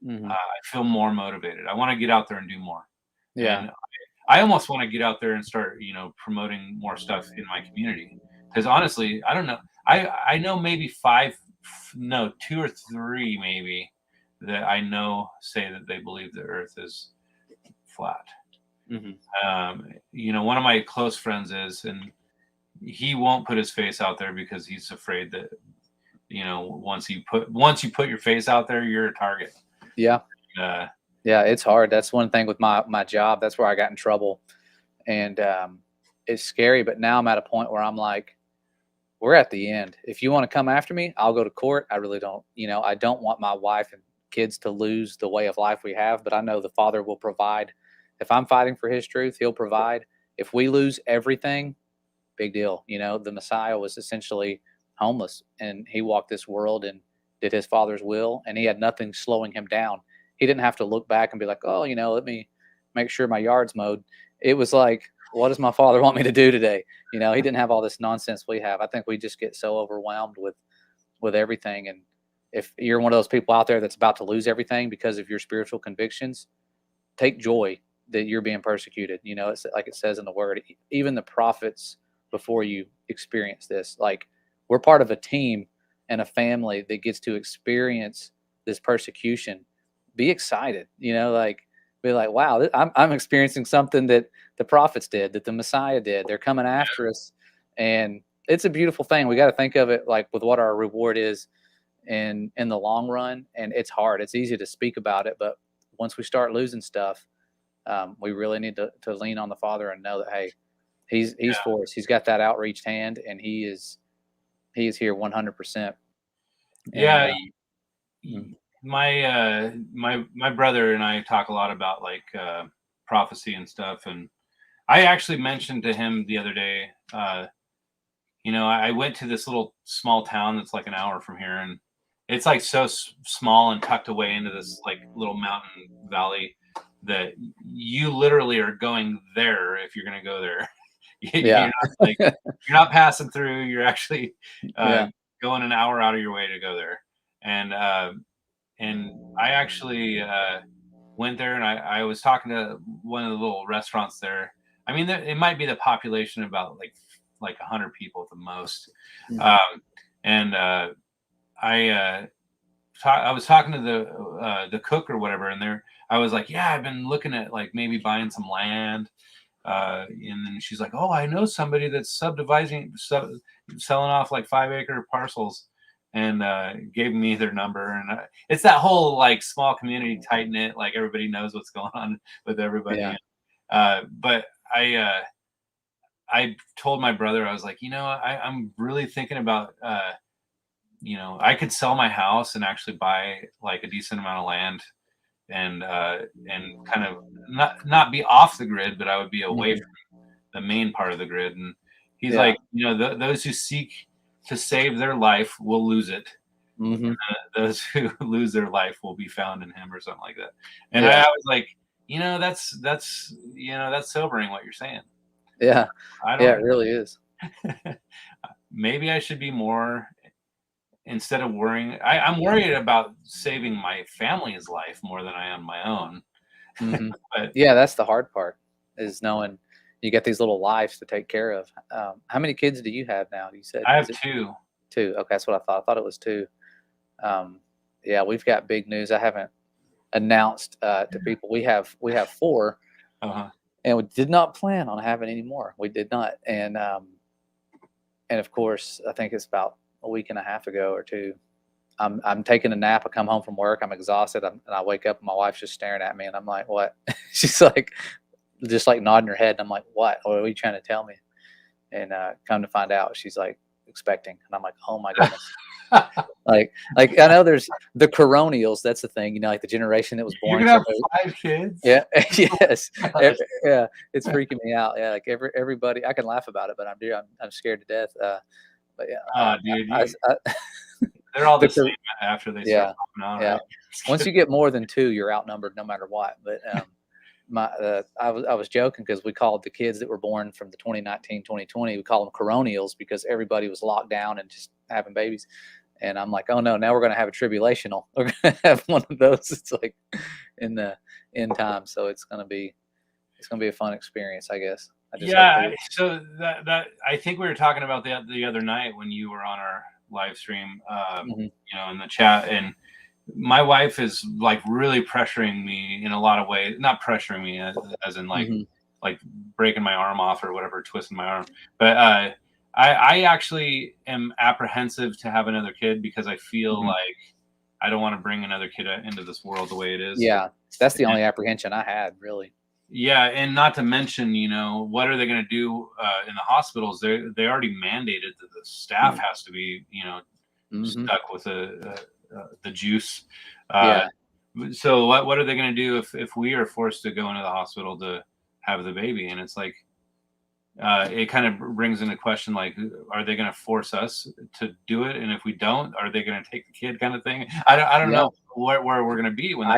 Mm-hmm. I feel more motivated. I want to get out there and do more. Yeah. And I almost want to get out there and start, promoting more stuff in my community. Because honestly, I don't know. I know maybe 2 or 3 maybe that I know say that they believe the earth is flat. Mm-hmm. One of my close friends is, and he won't put his face out there because he's afraid that, once you put your face out there, you're a target. Yeah. Yeah, it's hard. That's one thing with my job. That's where I got in trouble, and it's scary. But now I'm at a point where I'm like, we're at the end. If you want to come after me, I'll go to court. I really don't. I don't want my wife and kids to lose the way of life we have. But I know the Father will provide. If I'm fighting for His truth, He'll provide. If we lose everything, big deal. The Messiah was essentially homeless, and He walked this world and did His Father's will, and He had nothing slowing Him down. He didn't have to look back and be like, oh, let me make sure my yard's mowed. It was like, what does my Father want me to do today? He didn't have all this nonsense we have. I think we just get so overwhelmed with everything. And if you're one of those people out there that's about to lose everything because of your spiritual convictions, take joy that you're being persecuted. It's like it says in the Word, even the prophets before you experience this, like, we're part of a team and a family that gets to experience this persecution. Be excited, be like, wow, I'm experiencing something that the prophets did, that the Messiah did. They're coming after us, and it's a beautiful thing. We got to think of it like with what our reward is in the long run. And it's hard. It's easy to speak about it, but once we start losing stuff, we really need to lean on the Father and know that, hey, he's for us. He's got that outreached hand, and he is here 100%. Yeah. And, my brother and I talk a lot about like prophecy and stuff, and I actually mentioned to him the other day, I went to this little small town that's like an hour from here, and it's like so small and tucked away into this like little mountain valley that you literally are going there if you're going to go there. yeah. You're not passing through. You're actually going an hour out of your way to go there. And I actually went there, and I was talking to one of the little restaurants there. I mean, it might be the population about like 100 people at the most. I was talking to the cook or whatever, and I was like, yeah, I've been looking at like maybe buying some land. And then she's like, oh, I know somebody that's selling off like 5-acre parcels, and gave me their number. And it's that whole like small community, tight knit, like everybody knows what's going on with everybody. Yeah. But I told my brother, I was like, I'm really thinking about, I could sell my house and actually buy like a decent amount of land, and kind of not be off the grid, but I would be away from the main part of the grid. And he's like, those who seek to save their life will lose it. Those who lose their life will be found in him, or something like that. And I was like, that's sobering what you're saying. Yeah. It really is. Maybe I should be more, instead of worrying, I'm worried about saving my family's life more than I am my own. But yeah, that's the hard part, is knowing you get these little lives to take care of. How many kids do you have now? You said I have two. Two. Okay, that's what I thought. I thought it was two. Yeah, we've got big news. I haven't announced to people. We have 4. And we did not plan on having any more. We did not. And of course, I think it's about a week and a half ago or 2. I'm taking a nap. I come home from work. I'm exhausted. And I wake up and my wife's just staring at me. And I'm like, what? She's like, just like nodding her head. And I'm like, what? What are you trying to tell me? And come to find out, she's like expecting. And I'm like, oh my goodness. like I know there's the coronials. That's the thing, like the generation that was born. You're gonna have 5 kids. Yeah. Yes. Yeah. It's freaking me out. Yeah. Like everybody, I can laugh about it, but I'm scared to death. But yeah. Dude, they're all the same after they start popping out. Yeah. Right? Once you get more than 2, you're outnumbered no matter what. But I was joking because we called the kids that were born from the 2019-2020, we call them coronials because everybody was locked down and just having babies. And I'm like, oh no, now we're going to have a tribulational. We're going to have one of those. It's like in the end time. So it's going to be a fun experience, I guess. So that I think we were talking about that the other night when you were on our live stream, in the chat, and my wife is like really pressuring me in a lot of ways. Not pressuring me as in like like breaking my arm off or whatever, twisting my arm, but I actually am apprehensive to have another kid because I feel like I don't want to bring another kid into this world the way it is. Yeah, that's the only apprehension I had, really. Yeah, and not to mention, what are they going to do in the hospitals? They already mandated that the staff has to be, stuck with the juice. So what are they going to do if we are forced to go into the hospital to have the baby? And it's like, it kind of brings into question, like, are they going to force us to do it? And if we don't, are they going to take the kid, kind of thing? I don't know where we're going to be when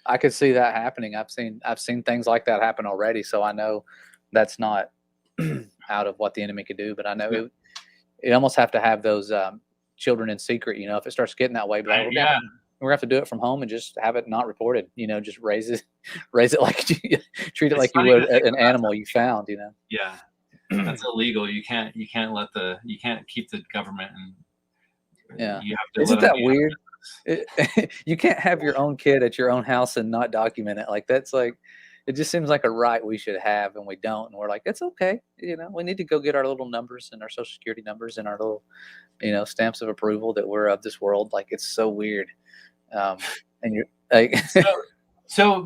I could see that happening. I've seen things like that happen already. So I know that's not out of what the enemy could do, but I know it almost have to have those children in secret, if it starts getting that way, but we're gonna have to do it from home and just have it not reported, just raise it like treat it like you would an animal you found, Yeah. That's illegal. You can't keep the government, and you have to. Isn't that weird? You can't have your own kid at your own house and not document it. Like that's like, it just seems like a right we should have, and we don't. And we're like, it's okay. We need to go get our little numbers and our social security numbers and our little, stamps of approval that we're of this world. Like, it's so weird. And you're like, so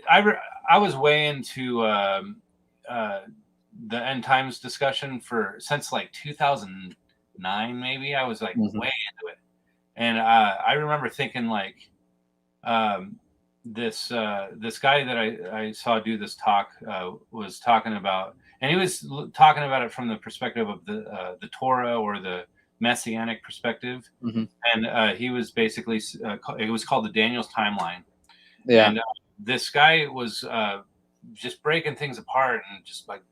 I was way into the end times discussion since like 2009, maybe. I was like way into it. And I remember thinking like, this guy that I saw do this talk was talking about, and he was talking about it from the perspective of the Torah, or the Messianic perspective. And he was basically, it was called the Daniel's timeline. yeah. And this guy was just breaking things apart, and just like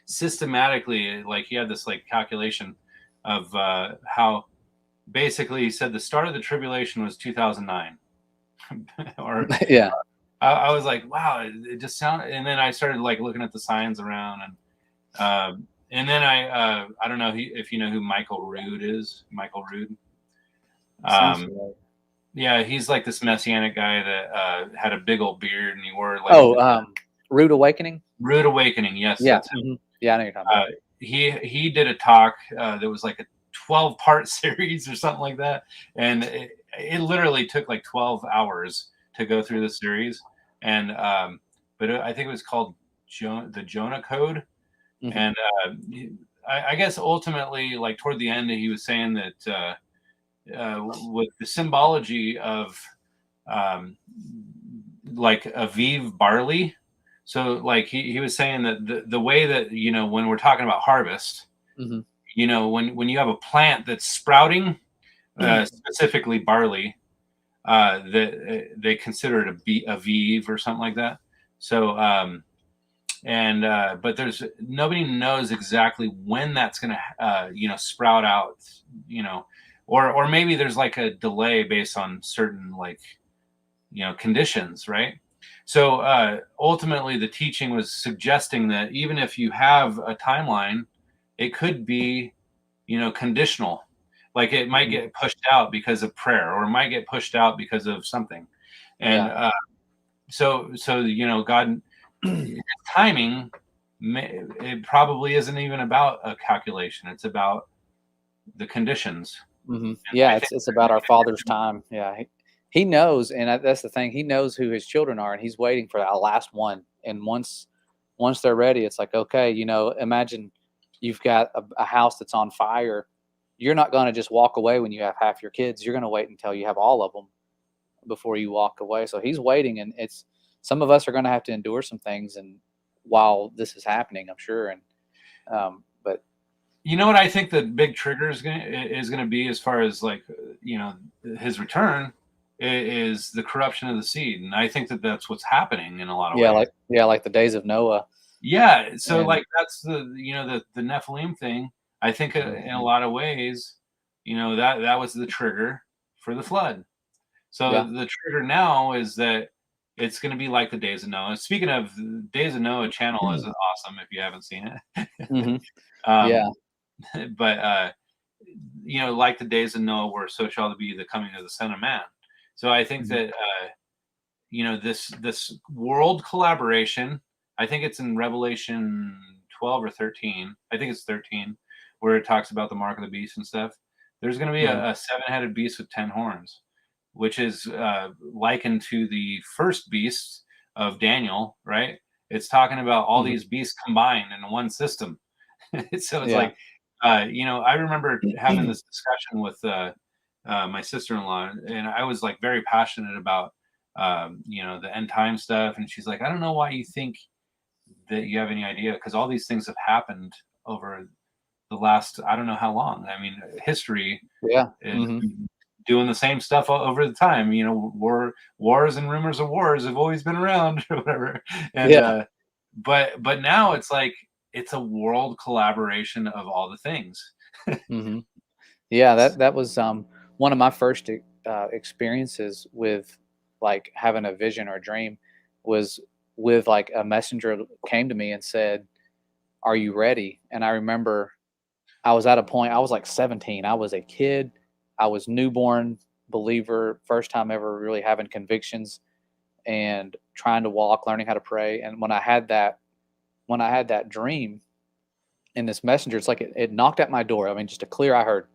systematically, like he had this like calculation of how basically he said the start of the tribulation was 2009. Or Yeah. I was like, wow, it just sounded. And then I started like looking at the signs around, and then I don't know if you know who Michael Rood is. Michael Rood. Yeah, he's like this Messianic guy that had a big old beard, and he wore like Rude Awakening. Rude Awakening, yes. Yeah, yeah, I know you're talking about. He did a talk that was like a 12-part series or something like that, and it literally took like 12 hours to go through the series. And but I think it was called the Jonah Code. And I guess ultimately, like toward the end, he was saying that with the symbology of like Aviv barley. So like he was saying that the way that, when we're talking about harvest, when you have a plant that's sprouting, specifically barley, that they consider it a Aviv or something like that. So but there's nobody knows exactly when that's going to sprout out, or maybe there's like a delay based on certain like conditions, right? So ultimately the teaching was suggesting that even if you have a timeline, it could be conditional. Like it might get pushed out because of prayer, or it might get pushed out because of something. And so God, timing, it probably isn't even about a calculation. It's about the conditions. Yeah, it's about our Father's time. Yeah, he knows, and that's the thing. He knows who his children are, and he's waiting for that last one. And once they're ready, it's like, okay, imagine you've got a house that's on fire. You're not going to just walk away when you have half your kids. You're going to wait until you have all of them before you walk away. So he's waiting, and some of us are going to have to endure some things, and while this is happening, I'm sure. And but you know what I think the big trigger is going to be, as far as like his return, is the corruption of the seed, and I think that that's what's happening in a lot of ways. Like the days of Noah. Yeah, so like that's the the Nephilim thing. I think in a lot of ways, that was the trigger for the flood. So the trigger now is that it's going to be like the Days of Noah. Speaking of, Days of Noah channel is awesome if you haven't seen it. But like the Days of Noah, where so shall it be the coming of the Son of Man. So I think that this world collaboration, I think it's in Revelation 12 or 13. I think it's 13, where it talks about the mark of the beast and stuff. There's going to be a 7-headed beast with 10 horns, which is likened to the first beast of Daniel, right? It's talking about all these beasts combined in one system. So it's like, I remember having this discussion with my sister-in-law, and I was like very passionate about, the end time stuff. And she's like, I don't know why you think that you have any idea, because all these things have happened over the last, I don't know how long. I mean, history is doing the same stuff over the time. Wars and rumors of wars have always been around, or whatever. And but now it's like it's a world collaboration of all the things. Yeah, that was one of my first experiences with like having a vision or a dream, was with like a messenger came to me and said, "Are you ready?" And I remember I was at a point, I was like 17. I was a kid. I was newborn believer, first time ever really having convictions. And trying to walk, learning how to pray. And when I had that dream, and this messenger, it's like it knocked at my door. I mean, I heard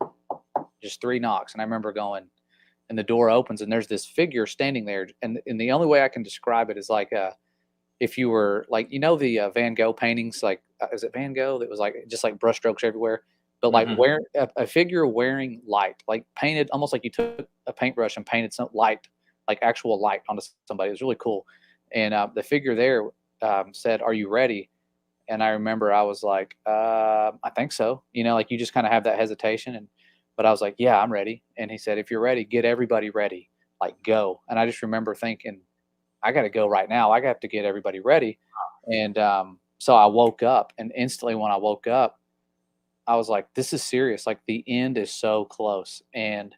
just 3 knocks, and I remember going, and the door opens, and there's this figure standing there, and the only way I can describe it is like if you were like, the Van Gogh paintings, like is it Van Gogh that was like just like brushstrokes everywhere, but like wearing a figure wearing light, like painted almost like you took a paintbrush and painted some light, like actual light onto somebody. It was really cool, and the figure there said, "Are you ready?" And I remember I was like, I think so. Like you just kind of have that hesitation. But I was like, yeah, I'm ready. And he said, if you're ready, get everybody ready, like go. And I just remember thinking, I got to go right now. I got to get everybody ready. And so I woke up, and instantly when I woke up, I was like, this is serious. Like the end is so close. And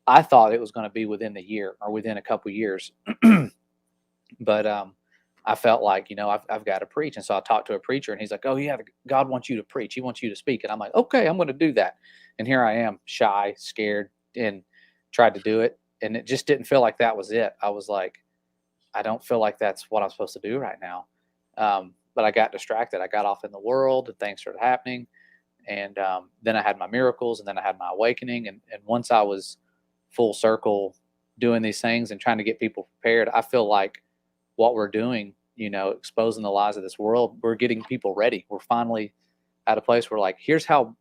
I thought it was going to be within the year or within a couple years. But I felt like, I've got to preach. And so I talked to a preacher, and he's like, oh yeah, God wants you to preach. He wants you to speak. And I'm like, okay, I'm going to do that. And here I am, shy, scared, and tried to do it. And it just didn't feel like that was it. I was like, I don't feel like that's what I'm supposed to do right now. But I got distracted. I got off in the world, and things started happening. And then I had my miracles, and then I had my awakening. And once I was full circle doing these things and trying to get people prepared, I feel like what we're doing, exposing the lies of this world, we're getting people ready. We're finally at a place where like, here's how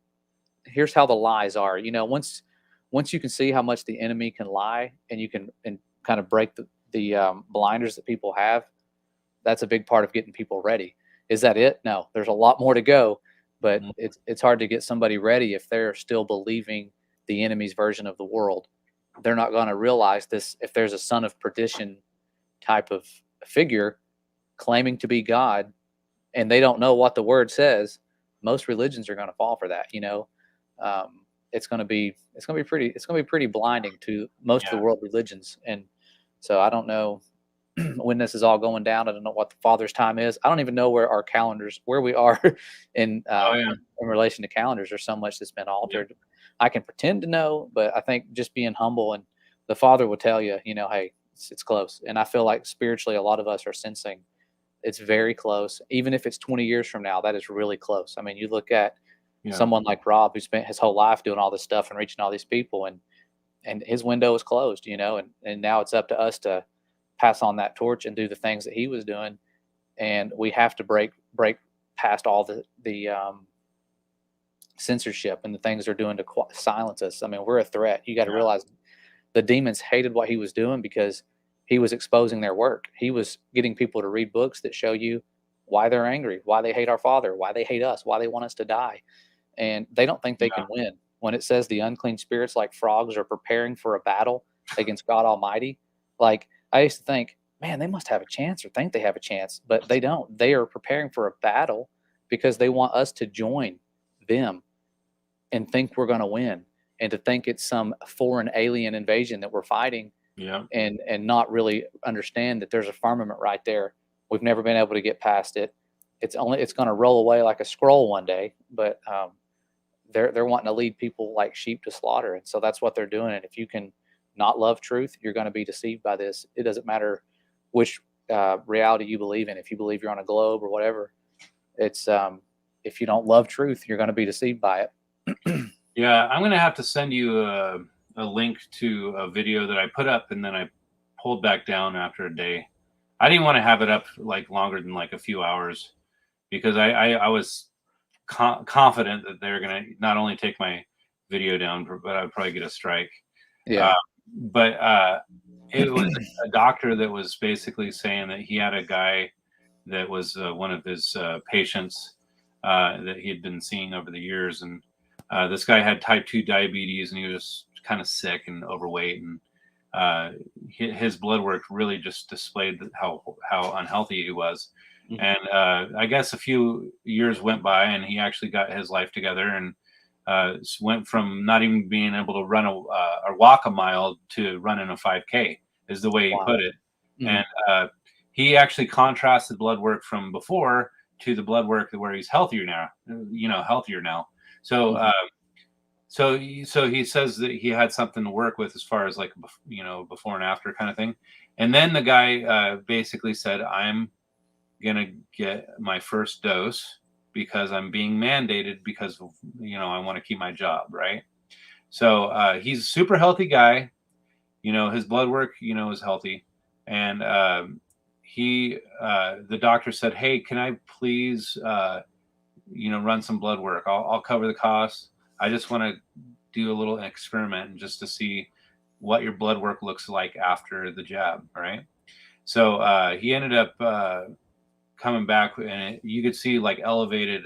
the lies are. Once you can see how much the enemy can lie, and you can kind of break the blinders that people have, that's a big part of getting people ready. Is that it? No, there's a lot more to go, but it's hard to get somebody ready if they're still believing the enemy's version of the world. They're not going to realize this. If there's a son of perdition type of figure claiming to be God, and they don't know what the word says, most religions are going to fall for that. It's going to be pretty blinding to most of the world religions. And so I don't know when this is all going down. I don't know what the Father's time is. I don't even know where we are in relation to calendars. There's so much that's been altered. Yeah. I can pretend to know, but I think just being humble, and the Father will tell you, hey, it's close. And I feel like spiritually, a lot of us are sensing it's very close. Even if it's 20 years from now, that is really close. I mean, you look at someone like Rob, who spent his whole life doing all this stuff and reaching all these people, and his window is closed, and now it's up to us to pass on that torch and do the things that he was doing. And we have to break past all the censorship and the things they're doing to silence us. I mean, we're a threat. You got to realize the demons hated what he was doing because he was exposing their work. He was getting people to read books that show you why they're angry, why they hate our Father, why they hate us, why they want us to die. And they don't think they can win. When it says the unclean spirits like frogs are preparing for a battle against God Almighty, like I used to think, man, they must have a chance or think they have a chance, but they don't. They are preparing for a battle because they want us to join them and think we're going to win, and to think it's some foreign alien invasion that we're fighting. And not really understand that there's a firmament right there. We've never been able to get past it. It's going to roll away like a scroll one day, but they're wanting to lead people like sheep to slaughter. And so that's what they're doing. And if you can not love truth, you're going to be deceived by this. It doesn't matter which reality you believe in. If you believe you're on a globe or whatever, it's if you don't love truth, you're going to be deceived by it. Yeah, I'm going to have to send you a link to a video that I put up, and then I pulled back down after a day. I didn't want to have it up like longer than like a few hours, because I was confident that they're going to not only take my video down, but I'd probably get a strike. Yeah. But it was a doctor that was basically saying that he had a guy that was one of his patients that he had been seeing over the years. And this guy had type 2 diabetes, and he was kind of sick and overweight. And his blood work really just displayed how unhealthy he was. Mm-hmm. And I guess a few years went by, and he actually got his life together, and went from not even being able to run or walk a mile to running a 5K, is the way he put it. Mm-hmm. And he actually contrasted blood work from before to the blood work where he's healthier now. So so he says that he had something to work with as far as like, before and after kind of thing. And then the guy basically said, I'm gonna get my first dose because I'm being mandated because I want to keep my job, right? So he's a super healthy guy. His blood work is healthy, and the doctor said, hey, can I please run some blood work? I'll cover the costs. I just want to do a little experiment just to see what your blood work looks like after the jab, right? So he ended up coming back, and you could see like elevated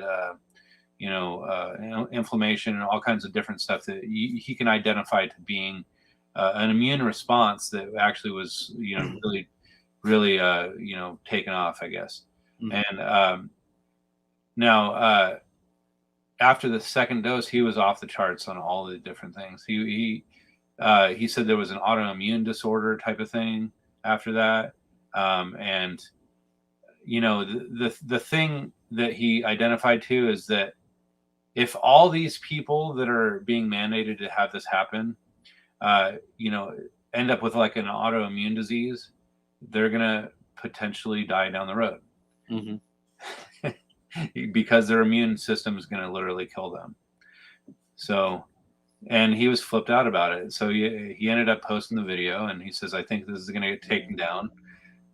inflammation and all kinds of different stuff that he can identify to being an immune response that actually was really really taken off, I guess. And now after the second dose, he was off the charts on all the different things. He said there was an autoimmune disorder type of thing after that. And the thing that he identified too is that if all these people that are being mandated to have this happen, end up with like an autoimmune disease, they're gonna potentially die down the road. Because their immune system is going to literally kill them. So, and he was flipped out about it. So he ended up posting the video, and he says, I think this is going to get taken down.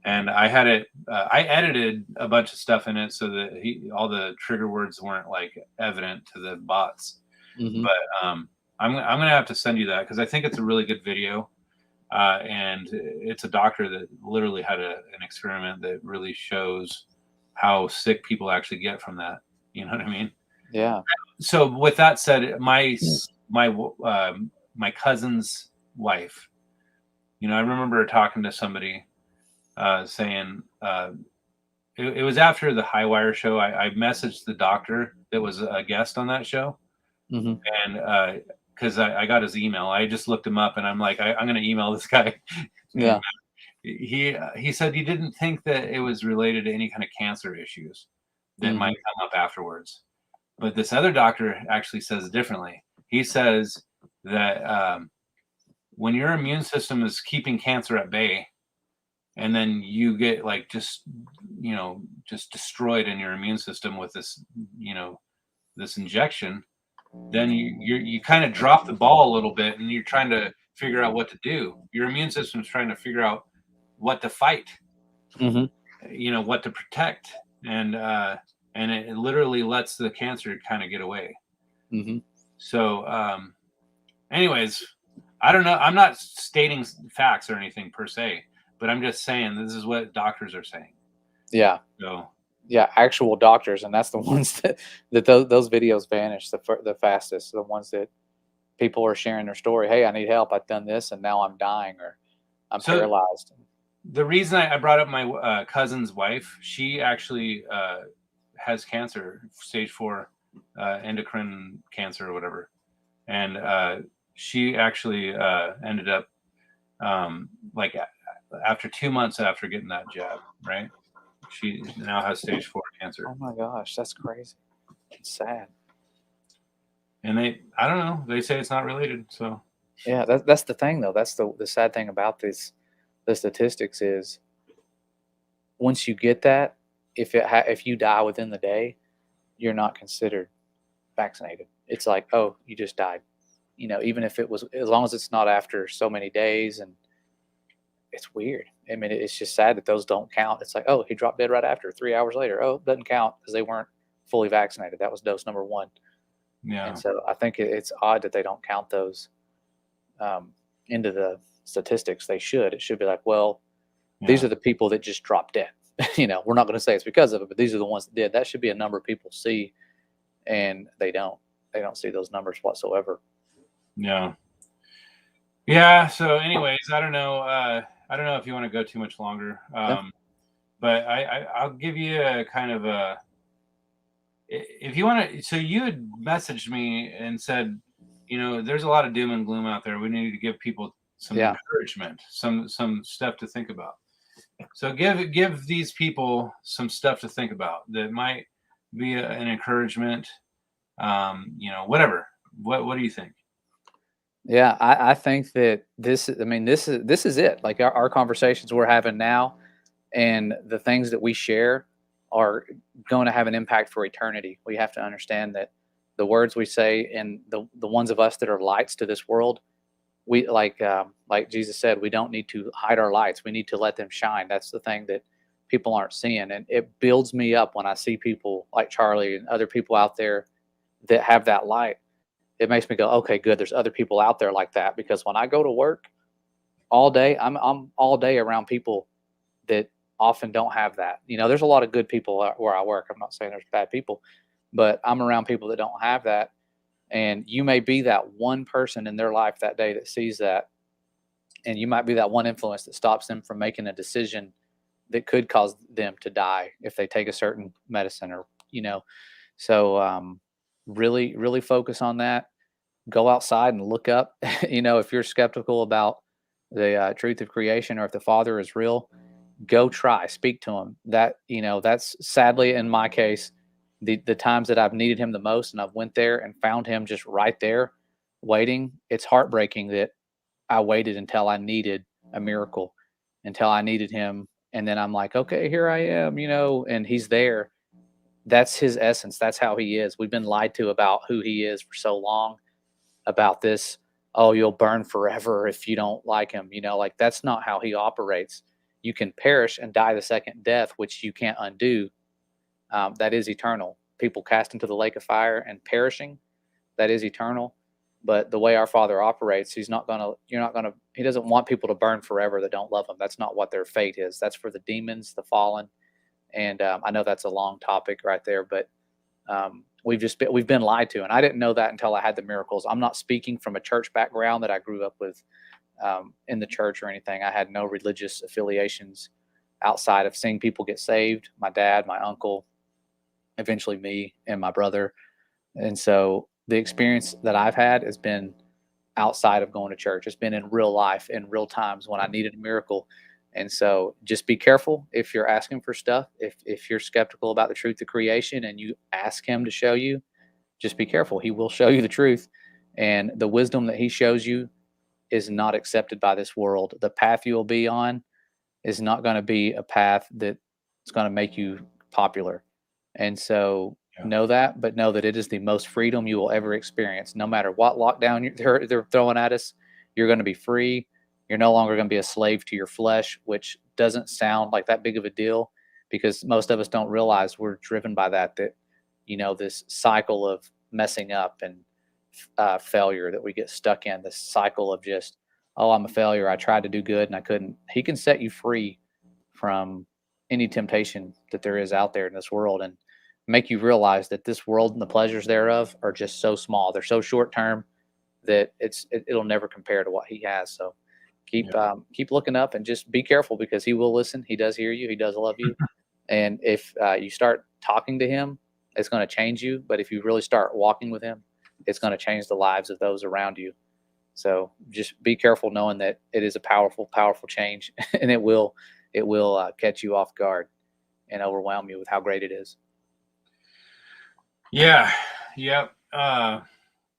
And I had it, I edited a bunch of stuff in it so that all the trigger words weren't like evident to the bots. But I'm going to have to send you that because I think it's a really good video. And it's a doctor that literally had an experiment that really shows how sick people actually get from that. You know what I mean? Yeah. So with that said, my cousin's wife, I remember talking to somebody saying it was after the High Wire show. I messaged the doctor that was a guest on that show. And because I got his email, I just looked him up, and I'm like, I'm going to email this guy. Yeah. He said he didn't think that it was related to any kind of cancer issues that might come up afterwards. But this other doctor actually says differently. He says that when your immune system is keeping cancer at bay, and then you get like just destroyed in your immune system with this, this injection, then you kind of drop the ball a little bit, and you're trying to figure out what to do. Your immune system is trying to figure out what to fight, what to protect, and it literally lets the cancer kind of get away. So anyways, I don't know, I'm not stating facts or anything per se, but I'm just saying this is what doctors are saying. So actual doctors, and that's the ones that those videos vanish the fastest. The ones that people are sharing their story. Hey, I need help. I've done this, and now I'm dying, or I'm paralyzed. The reason I brought up my cousin's wife, she actually has cancer, stage 4 endocrine cancer or whatever. And she actually ended up like after 2 months after getting that jab, right? She now has stage 4 cancer. Oh my gosh, that's crazy. It's sad. And I don't know, they say it's not related. So yeah, that's the thing though. That's the sad thing about this. The statistics is once you get that, if you die within the day, you're not considered vaccinated. It's like, oh, you just died. Even if it was, as long as it's not after so many days, and it's weird. I mean, it's just sad that those don't count. It's like, oh, he dropped dead right after, 3 hours later. Oh, it doesn't count because they weren't fully vaccinated. That was dose number 1. Yeah. And so I think it's odd that they don't count those into the statistics. They should. It should be like, well, these are the people that just dropped dead. We're not going to say it's because of it, but these are the ones that did. That should be a number people see, and they don't. They don't see those numbers whatsoever. Yeah. Yeah. So, anyways, I don't know. I don't know if you want to go too much longer, but I'll give you a kind of a. If you want to, so you had messaged me and said, there's a lot of doom and gloom out there. We need to give people some encouragement, some stuff to think about. So give these people some stuff to think about that might be an encouragement. Whatever. What do you think? Yeah, I think that this is it. Like our conversations we're having now and the things that we share are going to have an impact for eternity. We have to understand that the words we say and the ones of us that are lights to this world, we like Jesus said, we don't need to hide our lights. We need to let them shine. That's the thing that people aren't seeing, and it builds me up when I see people like Charlie and other people out there that have that light. It makes me go, okay, good. There's other people out there like that, because when I go to work all day, I'm all day around people that often don't have that. There's a lot of good people where I work. I'm not saying there's bad people, but I'm around people that don't have that. And you may be that one person in their life that day that sees that. And you might be that one influence that stops them from making a decision that could cause them to die if they take a certain medicine So, really, really focus on that. Go outside and look up. If you're skeptical about the truth of creation, or if the Father is real, go try, speak to him. That's sadly in my case, the times that I've needed him the most, and I've went there and found him just right there waiting. It's heartbreaking that I waited until I needed a miracle, until I needed him. And then I'm like, okay, here I am, and he's there. That's his essence. That's how he is. We've been lied to about who he is for so long, about this, oh, you'll burn forever if you don't like him. Like that's not how he operates. You can perish and die the second death, which you can't undo. That is eternal. People cast into the lake of fire and perishing, that is eternal. But the way our Father operates, he doesn't want people to burn forever that don't love him. That's not what their fate is. That's for the demons, the fallen. And I know that's a long topic right there, but we've been lied to, and I didn't know that until I had the miracles. I'm not speaking from a church background that I grew up with in the church or anything. I had no religious affiliations outside of seeing people get saved. My dad, my uncle, eventually me and my brother. And so the experience that I've had has been outside of going to church. It's been in real life, in real times when I needed a miracle. And so just be careful if you're asking for stuff. If you're skeptical about the truth of creation and you ask him to show you, just be careful. He will show you the truth. And the wisdom that he shows you is not accepted by this world. The path you will be on is not going to be a path that's going to make you popular. And so Yeah. know that, but know that it is the most freedom you will ever experience. No matter what lockdown they're throwing at us, you're going to be free. You're no longer going to be a slave to your flesh, which doesn't sound like that big of a deal, because most of us don't realize we're driven by that this cycle of messing up and failure that we get stuck in, this cycle of just, oh, I'm a failure. I tried to do good and I couldn't. He can set you free from any temptation that there is out there in this world, and make you realize that this world and the pleasures thereof are just so small. They're so short term that it'll never compare to what he has. So keep looking up and just be careful, because he will listen. He does hear you. He does love you. And if you start talking to him, it's going to change you. But if you really start walking with him, it's going to change the lives of those around you. So just be careful, knowing that it is a powerful, powerful change, and it will catch you off guard and overwhelm you with how great it is. Yeah. Yep. I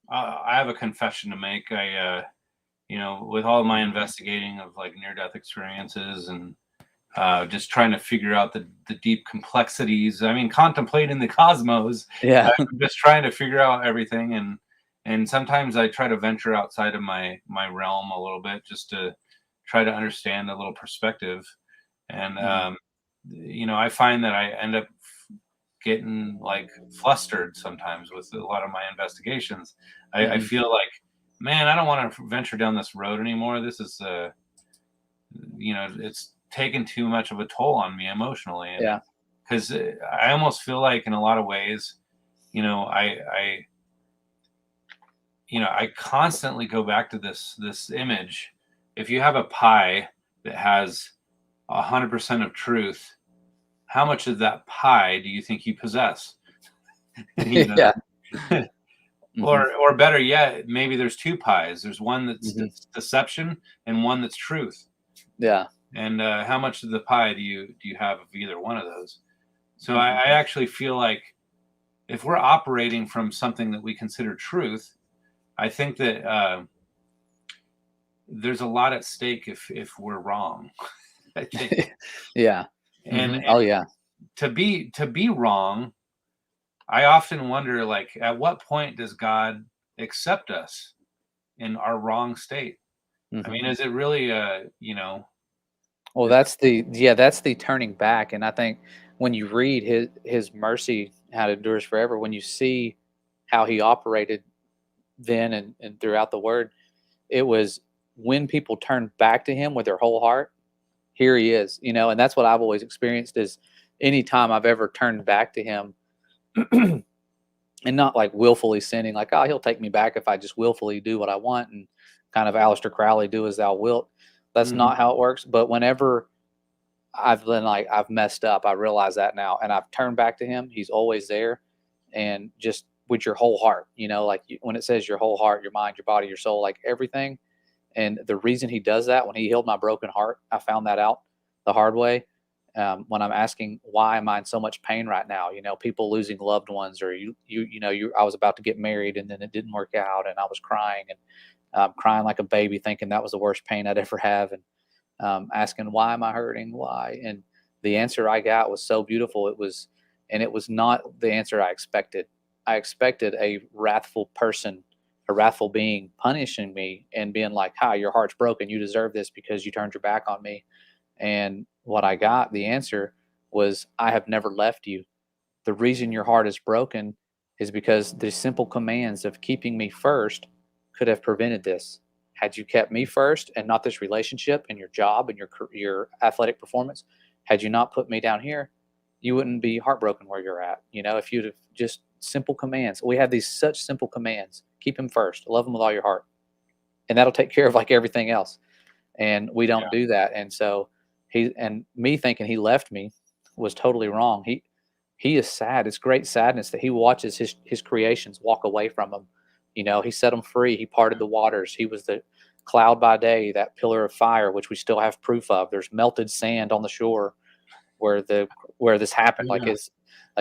have a confession to make. With all my investigating of like near-death experiences and just trying to figure out the deep complexities. I mean, contemplating the cosmos. Yeah. I'm just trying to figure out everything, and sometimes I try to venture outside of my realm a little bit, just to try to understand a little perspective. And I find that I end up getting like flustered sometimes with a lot of my investigations. I feel like, man, I don't want to venture down this road anymore. This is it's taken too much of a toll on me emotionally. And Yeah. because I almost feel like in a lot of ways, I constantly go back to this image. If you have a pie that has 100% of truth, how much of that pie do you think you possess? Yeah. Or better yet, maybe there's two pies. There's one that's deception and one that's truth. Yeah. And how much of the pie do you have of either one of those? So I actually feel like if we're operating from something that we consider truth, I think that there's a lot at stake if we're wrong. I think. Yeah. And, Oh yeah. to be wrong, I often wonder, like, at what point does God accept us in our wrong state? I mean, is it really Well, that's the turning back, and I think when you read his mercy, how it endures forever, when you see how he operated then and throughout the word, it was when people turned back to him with their whole heart, here he is, and that's what I've always experienced is anytime I've ever turned back to him and not like willfully sinning, like, oh, he'll take me back if I just willfully do what I want and kind of Aleister Crowley, do as thou wilt. That's not how it works. But whenever I've been like, I've messed up, I realize that now, and I've turned back to him, he's always there. And just with your whole heart, like when it says your whole heart, your mind, your body, your soul, like everything. And the reason he does that, when he healed my broken heart, I found that out the hard way. When I'm asking, why am I in so much pain right now? People losing loved ones, or I was about to get married and then it didn't work out, and I was crying and crying like a baby, thinking that was the worst pain I'd ever have, and asking, why am I hurting? Why? And the answer I got was so beautiful. It was not the answer I expected. I expected a wrathful person, a wrathful being punishing me and being like, hi, your heart's broken. You deserve this because you turned your back on me. And what I got, the answer was, I have never left you. The reason your heart is broken is because the simple commands of keeping me first could have prevented this. Had you kept me first and not this relationship and your job and your athletic performance, had you not put me down here, you wouldn't be heartbroken where you're at. If you'd have just simple commands. We have these such simple commands. Keep him first. Love him with all your heart. And that'll take care of like everything else. And we don't do that. And so me thinking he left me was totally wrong. He is sad. It's great sadness that he watches his creations walk away from him. He set them free. He parted the waters. He was the cloud by day, that pillar of fire, which we still have proof of. There's melted sand on the shore where this happened. Like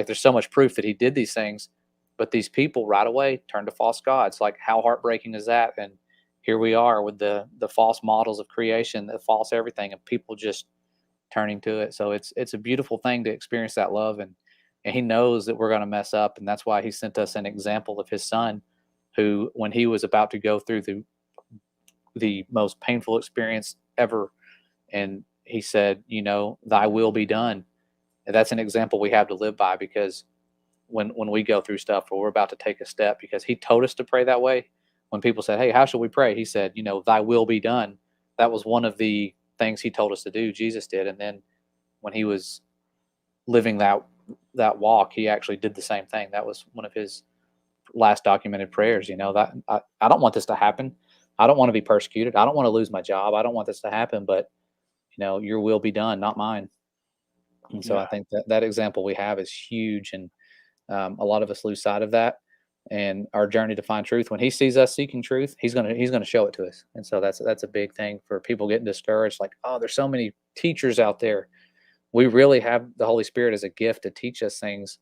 there's so much proof that he did these things, but these people right away turned to false gods. Like, how heartbreaking is that? And here we are with the false models of creation, the false everything, and people just turning to it. So it's a beautiful thing to experience that love, and he knows that we're going to mess up, and that's why he sent us an example of his son, who, when he was about to go through the most painful experience ever, and he said, thy will be done. And that's an example we have to live by, because when we go through stuff or we're about to take a step, because he told us to pray that way. When people said, hey, how should we pray? He said, thy will be done. That was one of the things he told us to do. Jesus did. And then when he was living that walk, he actually did the same thing. That was one of his last documented prayers. That I don't want this to happen. I don't want to be persecuted. I don't want to lose my job. I don't want this to happen, but your will be done, not mine. And so I think that example we have is huge. And a lot of us lose sight of that, and our journey to find truth. When he sees us seeking truth, he's going to show it to us. And so that's a big thing for people getting discouraged. Like, oh, there's so many teachers out there. We really have the Holy Spirit as a gift to teach us things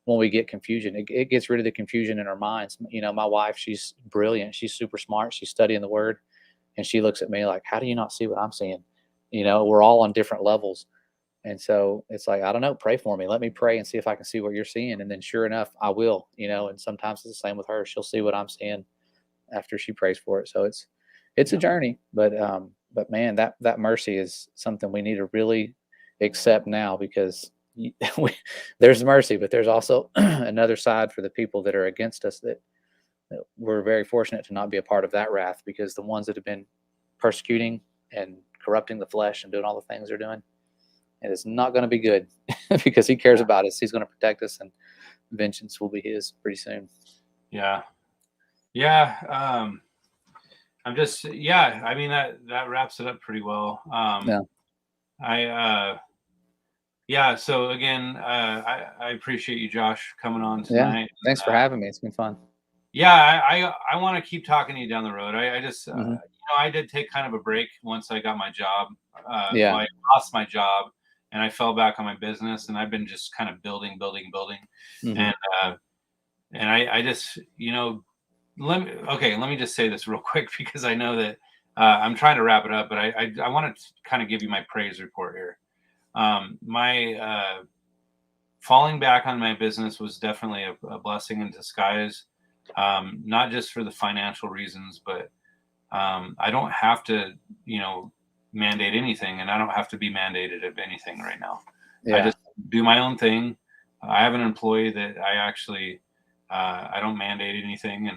when we get confusion. It gets rid of the confusion in our minds. My wife, she's brilliant. She's super smart. She's studying the word, and she looks at me like, how do you not see what I'm seeing? We're all on different levels. And so it's like, I don't know, pray for me. Let me pray and see if I can see what you're seeing. And then sure enough, I will, and sometimes it's the same with her. She'll see what I'm seeing after she prays for it. So it's a journey, but man, that mercy is something we need to really accept now, because there's mercy, but there's also another side for the people that are against us, that we're very fortunate to not be a part of that wrath, because the ones that have been persecuting and corrupting the flesh and doing all the things they're doing, it is not going to be good, because he cares about us. He's going to protect us, and vengeance will be his pretty soon. Yeah. I'm just, I mean, that wraps it up pretty well. So again, I appreciate you, Josh, coming on tonight. Yeah. Thanks for having me. It's been fun. Yeah. I want to keep talking to you down the road. I just, I did take kind of a break once I got my job. I lost my job, and I fell back on my business, and I've been just kind of building. And I just, let me just say this real quick, because I know that I'm trying to wrap it up, but I want to kind of give you my praise report here. My falling back on my business was definitely a blessing in disguise, not just for the financial reasons, but I don't have to, mandate anything, and I don't have to be mandated of anything right now. I just do my own thing. I have an employee that I actually, I don't mandate anything,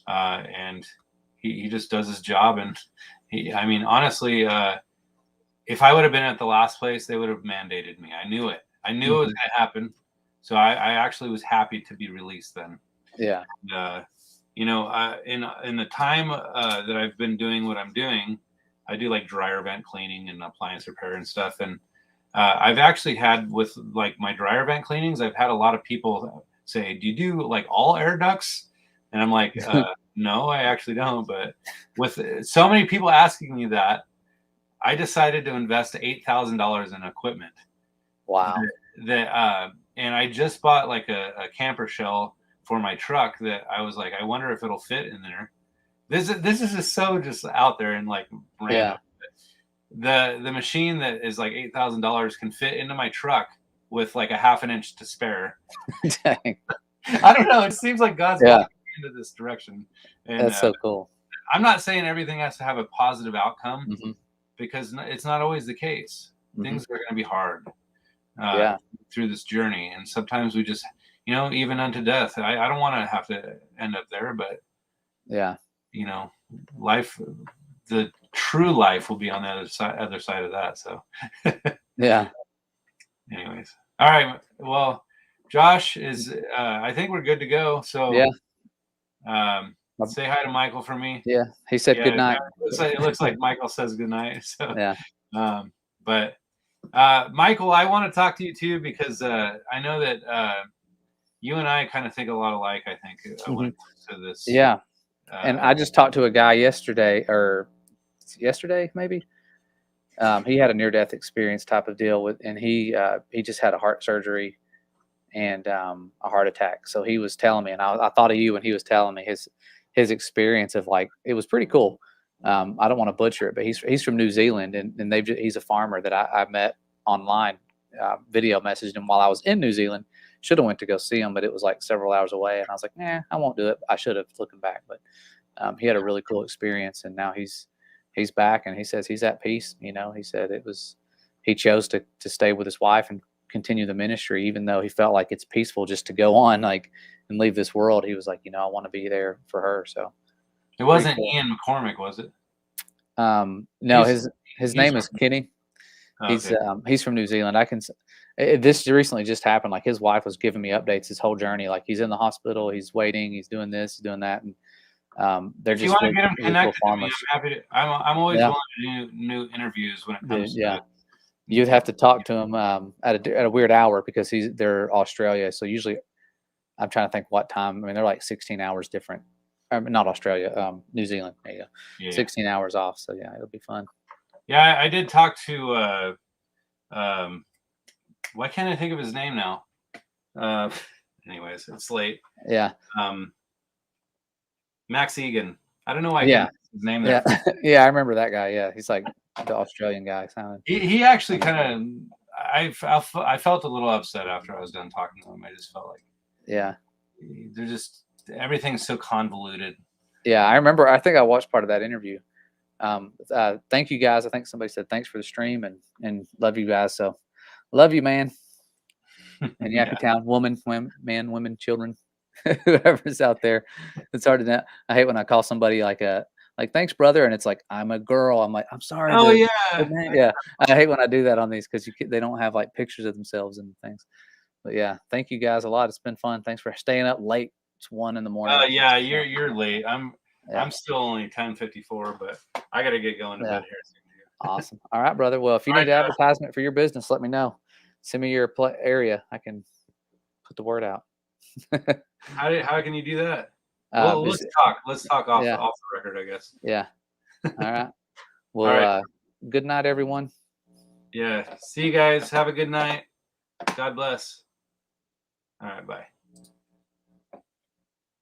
and he just does his job. And honestly, if I would have been at the last place, they would have mandated me. I knew it. I knew it was going to happen. So I actually was happy to be released then. Yeah. In the time that I've been doing what I'm doing, I do like dryer vent cleaning and appliance repair and stuff. And I've actually had, with like my dryer vent cleanings, I've had a lot of people say, "Do you do like all air ducts?" And I'm like, no, I actually don't. But with so many people asking me that, I decided to invest $8,000 in equipment. Wow. And I just bought like a camper shell for my truck that I was like, I wonder if it'll fit in there. This is just so just out there and like random. Yeah. The machine that is like $8,000 can fit into my truck with like a half an inch to spare. Dang. I don't know. It seems like God's walking into this direction. And that's so cool. I'm not saying everything has to have a positive outcome, because it's not always the case. Things are going to be hard through this journey. And sometimes we just, even unto death. I don't want to have to end up there, but life, the true life will be on the other side of that. So anyways. All right. Well, Josh is, I think we're good to go. So say hi to Michael for me. Yeah. He said good night. It looks like Michael says good night. So, but Michael, I want to talk to you too, because I know that you and I kind of think a lot alike, I think, when it comes to this. Yeah. And I just talked to a guy yesterday maybe. He had a near-death experience type of deal and he just had a heart surgery and a heart attack. So he was telling me, and I thought of you when he was telling me his experience of, like, it was pretty cool. I don't want to butcher it, but he's from New Zealand, and he's a farmer that I met online, video messaged him while I was in New Zealand. Should have went to go see him, but it was like several hours away, and I was like, nah, I won't do it. I should have, looking back, but he had a really cool experience, and now he's back, and he says he's at peace. He said he chose to stay with his wife and continue the ministry, even though he felt like it's peaceful just to go on, like, and leave this world. He was like, I want to be there for her. So it wasn't Ian McCormick, was it? No, his name is Kenny. He's from New Zealand. This recently just happened. Like, his wife was giving me updates his whole journey. Like, he's in the hospital, he's waiting, he's doing this, he's doing that, and they're if just. You want to get him connected to me, I'm happy to. I'm always willing to do new interviews when it comes to that. You'd have to talk to him at a weird hour, because they're Australia. So usually, I'm trying to think what time. I mean, they're like 16 hours different. Not Australia, New Zealand. There you go. Yeah. 16 hours off. So yeah, it'll be fun. Yeah, I did talk to. Why can't I think of his name now? Anyways, it's late. Yeah. Max Egan. I don't know why I can't think of his name there. Yeah, I remember that guy. Yeah, he's like the Australian guy. He actually kind of. I felt a little upset after I was done talking to him. I just felt like. Yeah. They're just, everything's so convoluted. Yeah, I remember. I think I watched part of that interview. Thank you guys. I think somebody said thanks for the stream and love you guys. So love you, man. And Yappy Town, women, children, whoever's out there. It's hard to know. I hate when I call somebody like thanks, brother, and it's like, I'm a girl. I'm like, I'm sorry. Oh yeah. Yeah. I hate when I do that on these, because they don't have like pictures of themselves and things. But yeah, thank you guys a lot. It's been fun. Thanks for staying up late. It's 1 a.m. Yeah, you're late. I'm still only 10:54, but I got to get going to bed here soon. Awesome. All right, brother. Well, if you need advertisement for your business, let me know. Send me your area. I can put the word out. How can you do that? Well, let's talk off the record, I guess. Yeah. All right. Well, good night, everyone. Yeah. See you guys. Have a good night. God bless. All right. Bye.